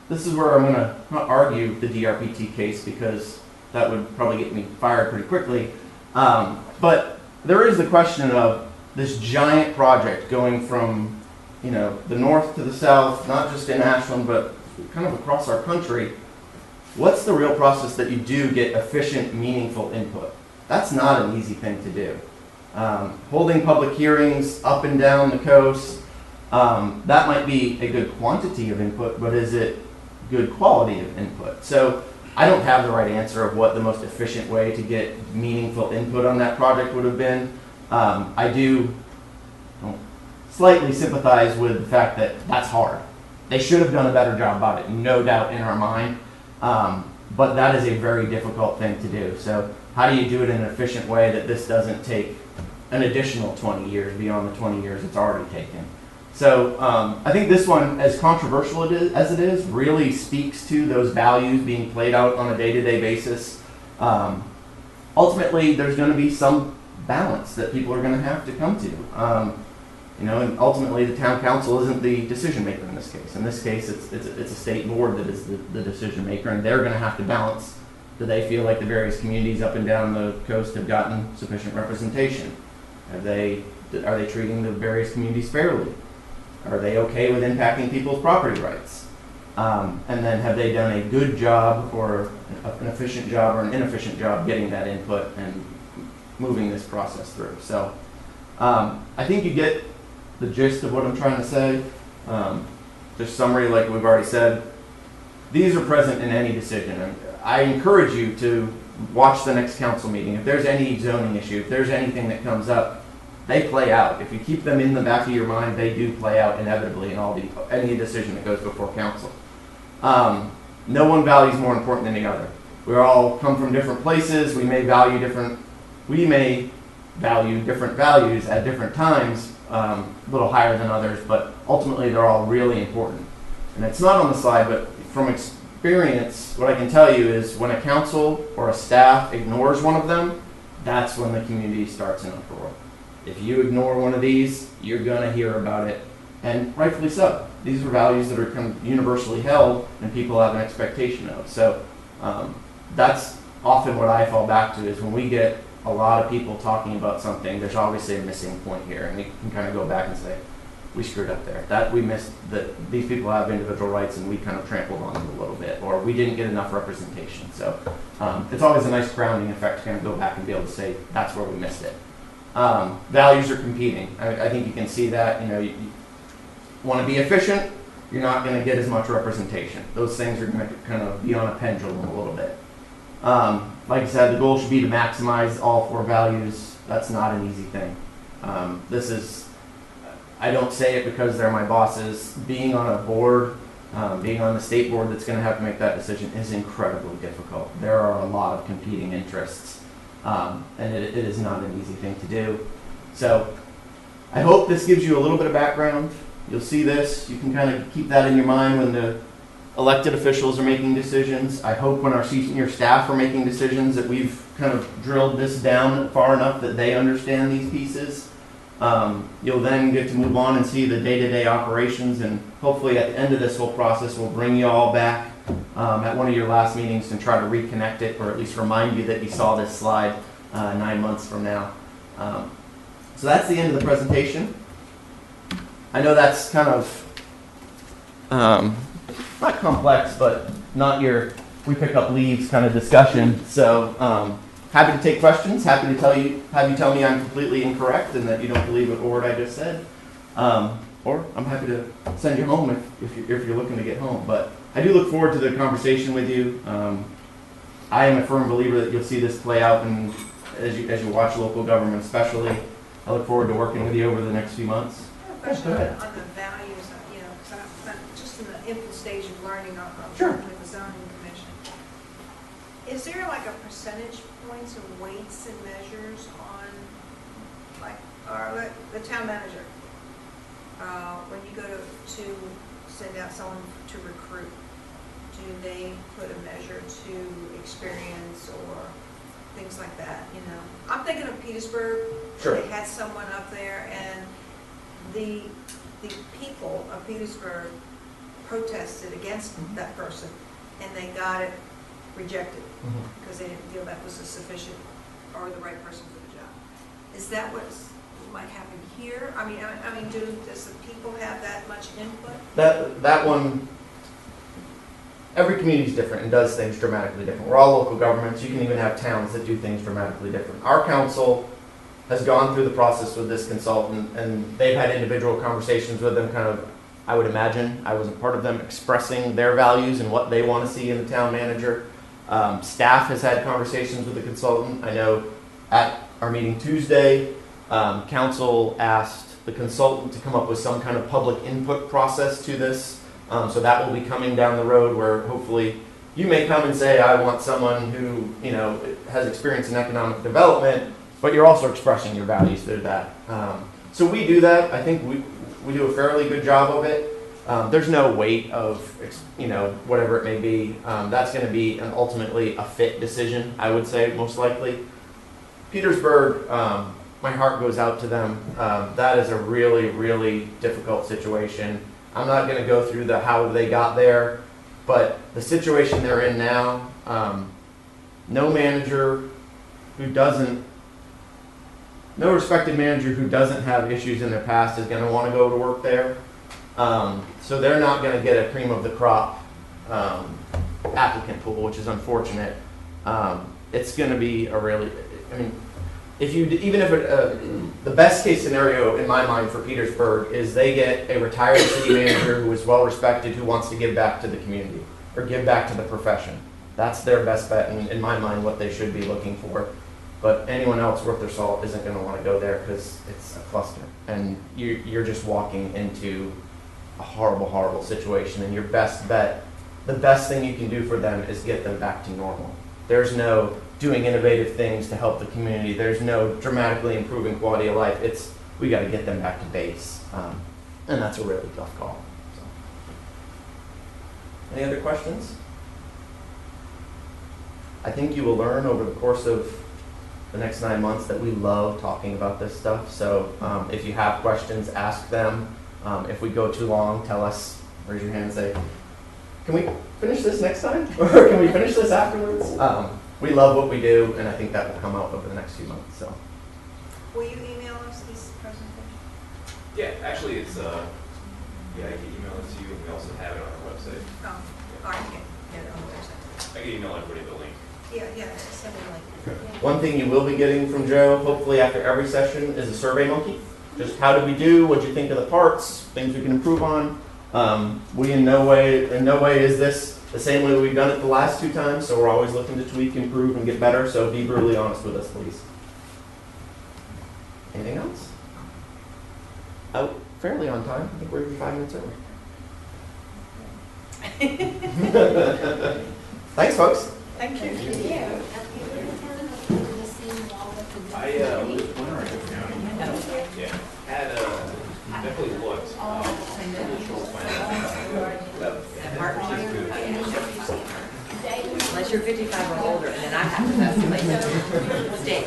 this is where I'm going to not argue the DRPT case, because that would probably get me fired pretty quickly. But there is the question of this giant project going from, you know, the north to the south, not just in Ashland, but kind of across our country. What's the real process that you do get efficient, meaningful input? That's not an easy thing to do. Holding public hearings up and down the coast, that might be a good quantity of input, but is it good quality of input? So I don't have the right answer of what the most efficient way to get meaningful input on that project would have been. I do slightly sympathize with the fact that that's hard. They should have done a better job about it, no doubt in our mind. But that is a very difficult thing to do. So how do you do it in an efficient way that this doesn't take an additional 20 years beyond the 20 years it's already taken? So I think this one, as controversial as it is, really speaks to those values being played out on a day-to-day basis. Ultimately, there's going to be some balance that people are going to have to come to. You know, and ultimately the town council isn't the decision maker in this case. In this case, it's a state board that is the decision maker, and they're going to have to balance. Do they feel like the various communities up and down the coast have gotten sufficient representation? Are they treating the various communities fairly? Are they okay with impacting people's property rights? And then have they done a good job, or an efficient job, or an inefficient job getting that input and moving this process through? So I think you get the gist of what I'm trying to say. Just summary, like we've already said, these are present in any decision. And I encourage you to watch the next council meeting. If there's any zoning issue, if there's anything that comes up, they play out. If you keep them in the back of your mind, they do play out inevitably in any decision that goes before council. No one value is more important than the other. We all come from different places. We may value different values at different times, a little higher than others, but ultimately they're all really important. And it's not on the slide, but from experience, what I can tell you is when a council or a staff ignores one of them, that's when the community starts an uproar. If you ignore one of these, you're going to hear about it, and rightfully so. These are values that are kind of universally held and people have an expectation of. So that's often what I fall back to, is when we get a lot of people talking about something, there's obviously a missing point here, and we can kind of go back and say, we screwed up there. That we missed, that these people have individual rights and we kind of trampled on them a little bit, or we didn't get enough representation. So it's always a nice grounding effect to kind of go back and be able to say, that's where we missed it. Values are competing. I think you can see that. You know, you want to be efficient, you're not going to get as much representation. Those things are going to kind of be on a pendulum a little bit. Like I said, the goal should be to maximize all four values. That's not an easy thing. I don't say it because they're my bosses. Being on a board, being on the state board that's going to have to make that decision is incredibly difficult. There are a lot of competing interests, and it is not an easy thing to do. So I hope this gives you a little bit of background. You'll see this. You can kind of keep that in your mind when the elected officials are making decisions. I hope when our senior staff are making decisions that we've kind of drilled this down far enough that they understand these pieces. You'll then get to move on and see the day-to-day operations, and hopefully at the end of this whole process we'll bring you all back at one of your last meetings and try to reconnect it, or at least remind you that you saw this slide 9 months from now. So that's the end of the presentation. I know that's kind of not complex, but not your we pick up leaves kind of discussion. So happy to take questions. Happy to have you tell me I'm completely incorrect and that you don't believe a word I just said. or I'm happy to send you home if you're looking to get home. But I do look forward to the conversation with you. I am a firm believer that you'll see this play out, and as you watch local government especially, I look forward to working with you over the next few months. I have a question Go ahead. on the values, you know, because I'm just in the infant stage of learning of Sure. working with the zoning commission. Is there like a percentage points or weights and measures on, like, the town manager? When you go to send out someone to recruit, do they put a measure to experience or things like that, you know? I'm thinking of Petersburg. Sure. They had someone up there, and the people of Petersburg protested against that person, and they got it rejected because they didn't feel that was a sufficient or the right person for the job. Is that what might happen here? I mean, does the people have that much input? That one, every community is different and does things dramatically different. We're all local governments. You can even have towns that do things dramatically different. Our council has gone through the process with this consultant, and they've had individual conversations with them, kind of, I would imagine, I wasn't part of them, expressing their values and what they want to see in the town manager. Staff has had conversations with the consultant. I know at our meeting Tuesday, council asked the consultant to come up with some kind of public input process to this. So that will be coming down the road, where hopefully you may come and say, I want someone who, you know, has experience in economic development, but you're also expressing your values through that. So we do that. I think we do a fairly good job of it. There's no weight of, you know, whatever it may be. That's going to be ultimately a fit decision, I would say, most likely. Petersburg, my heart goes out to them. That is a really, really difficult situation. I'm not going to go through the how they got there, but the situation they're in now, no respected manager who doesn't have issues in their past is going to want to go to work there. So they're not going to get a cream of the crop applicant pool, which is unfortunate. It's going to be a really, I mean, the best case scenario in my mind for Petersburg is they get a retired city manager who is well respected, who wants to give back to the community or give back to the profession. That's their best bet, and in my mind, what they should be looking for. But anyone else worth their salt isn't going to want to go there because it's a cluster, and you're just walking into a horrible, horrible situation. And your best bet, the best thing you can do for them is get them back to normal. There's no doing innovative things to help the community. There's no dramatically improving quality of life. We got to get them back to base, and that's a really tough call. So. Any other questions? I think you will learn over the course of the next 9 months that we love talking about this stuff. So if you have questions, ask them. If we go too long, tell us. Raise your hand and say, can we finish this next time? Or can we finish this afterwards? We love what we do, and I think that will come out over the next few months. So. Will you email us this presentation? Yeah, actually, it's I can email it to you, and we also have it on our website. Oh, I can get it on the website. I can email everybody the link. Yeah, send me a link. One thing you will be getting from Joe, hopefully after every session, is a Survey Monkey. Just how did we do? What did you think of the parts? Things we can improve on. We in no way is this the same way we've done it the last 2 times. So we're always looking to tweak, improve, and get better. So be brutally honest with us, please. Anything else? Oh, fairly on time. I think we're 5 minutes over. Thanks, folks. Thank you. I was wondering, yeah, had definitely looked. Unless you're 55 or older, and then I have to have stay.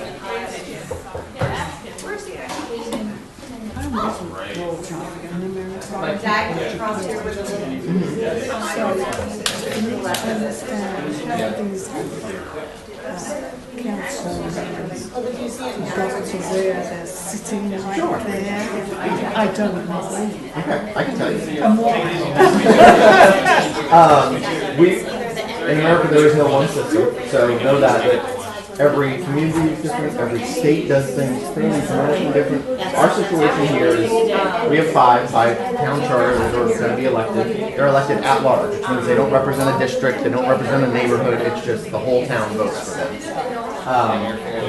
Where's the application? Exactly, across here with They're sitting right there. I don't know. Okay, I can tell you. In America, there is no one system, so know that. Every community is different, every state does things fairly dramatically different. Our situation here is, we have five town charter that are going to be elected. They're elected at large, which means they don't represent a district, they don't represent a neighborhood, it's just the whole town votes for them.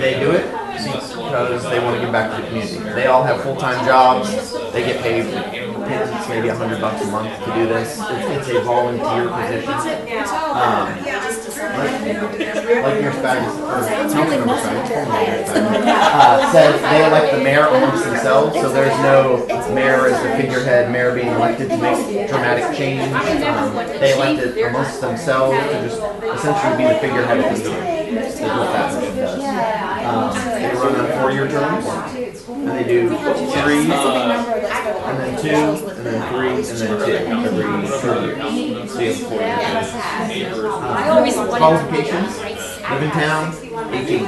They do it because they want to give back to the community. They all have full-time jobs, they get paid maybe $100 a month to do this. It's a volunteer position. Like your Spags, says they elect the mayor amongst themselves, so there's no mayor as the figurehead, mayor being elected to make dramatic change. They elect it amongst themselves to just essentially be the figurehead of the meeting. Is what that motion does. They run on 4-year terms, and they do 3, and then 2, and then 3, and then 2 every 3 years. So you have 4 years. Qualifications: live in town, 18. I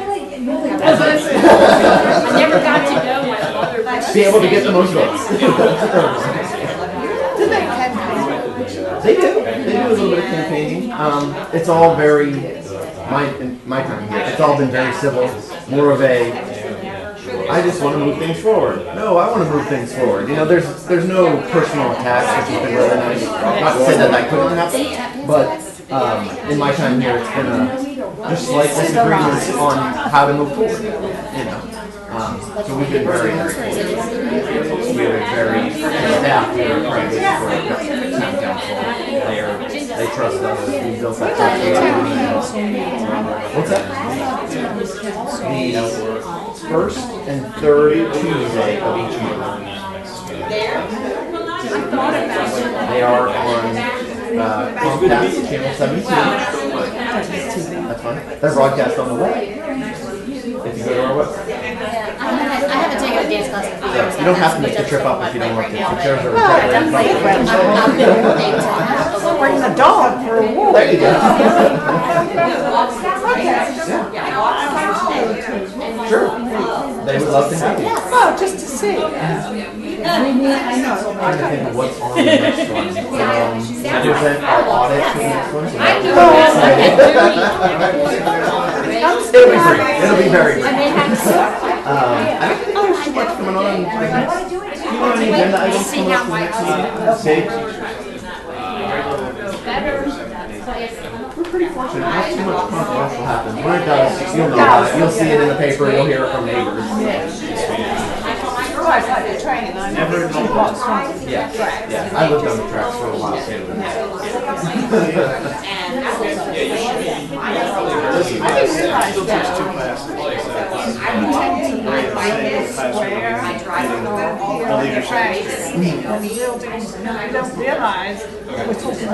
never got to know my mother. Be able to get the most votes. Do they campaign? They do. They do a little bit of campaigning. It's all very, in my time here, it's all been very civil. More of a, I just want to move things forward. No, I want to move things forward. You know, there's no personal attacks, which has been really nice. Not to say that that couldn't happen, but in my time here, it's been just slight disagreements on how to move forward. You know. So we've been very, very close. We have a very staff. We are incredibly supportive of town council. They trust us. We built that trust. What's that? The first and third Tuesday of each month. They are on Comcast Channel 17. That's fine. They're broadcast on the web. If you go to our website. I haven't taken a dance class in a few years. You don't have to make the trip up if you don't want to. The chairs are Bring the dog for a walk. There you go. Sure. They would love to have you. Oh, just to see. I'm trying to think of what's on the next one. Present our audit to the next one. It'll be brief. It'll be very brief. I don't think there's too much coming on. Do you know any agenda items coming up for the next meeting? We're pretty fortunate. Not too much controversial happens. When it does, you'll know about it. You'll see it in the paper. You'll hear it from neighbors. Never Yeah, I lived on the tracks for a while too. I didn't realize that. I pretend to live by this where I drive all the tracks and buildings, and I don't realize we're talking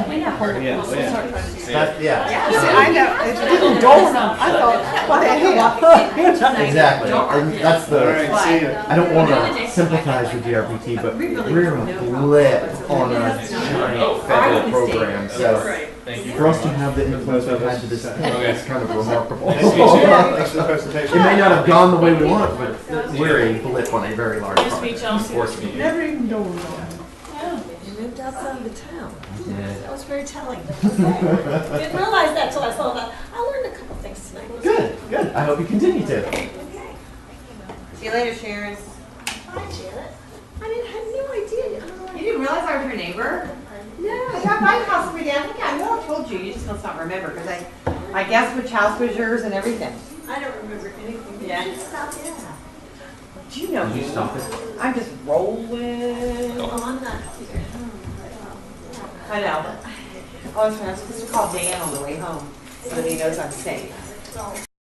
Yeah. See, I know, it didn't dawn on, I thought, what the hell? Exactly. And that's the, I don't want to sympathize with GRPT, but we're a blip on a giant federal program. So for us to have the influence we've had to this point is kind of remarkable. It may not have gone the way we want, but we're a blip on a very large program. Never even dawned on me. You moved outside of the town. Yeah. That was very telling. Didn't realize that till I saw that. I learned a couple things tonight. Good. I hope you continue to. See you later, Sharon. Hi, Janet. I had no idea. You didn't realize I was your neighbor? No. I got my house every day. I think I know I told you. You just must not remember because I guessed which house was yours and everything. I don't remember anything. Yeah. You should stop in. Do you know Did you me? stop it? I'm just rolling. Oh, I'm not here. I know. Oh, that's right. I'm supposed to call Dan on the way home so that he knows I'm safe.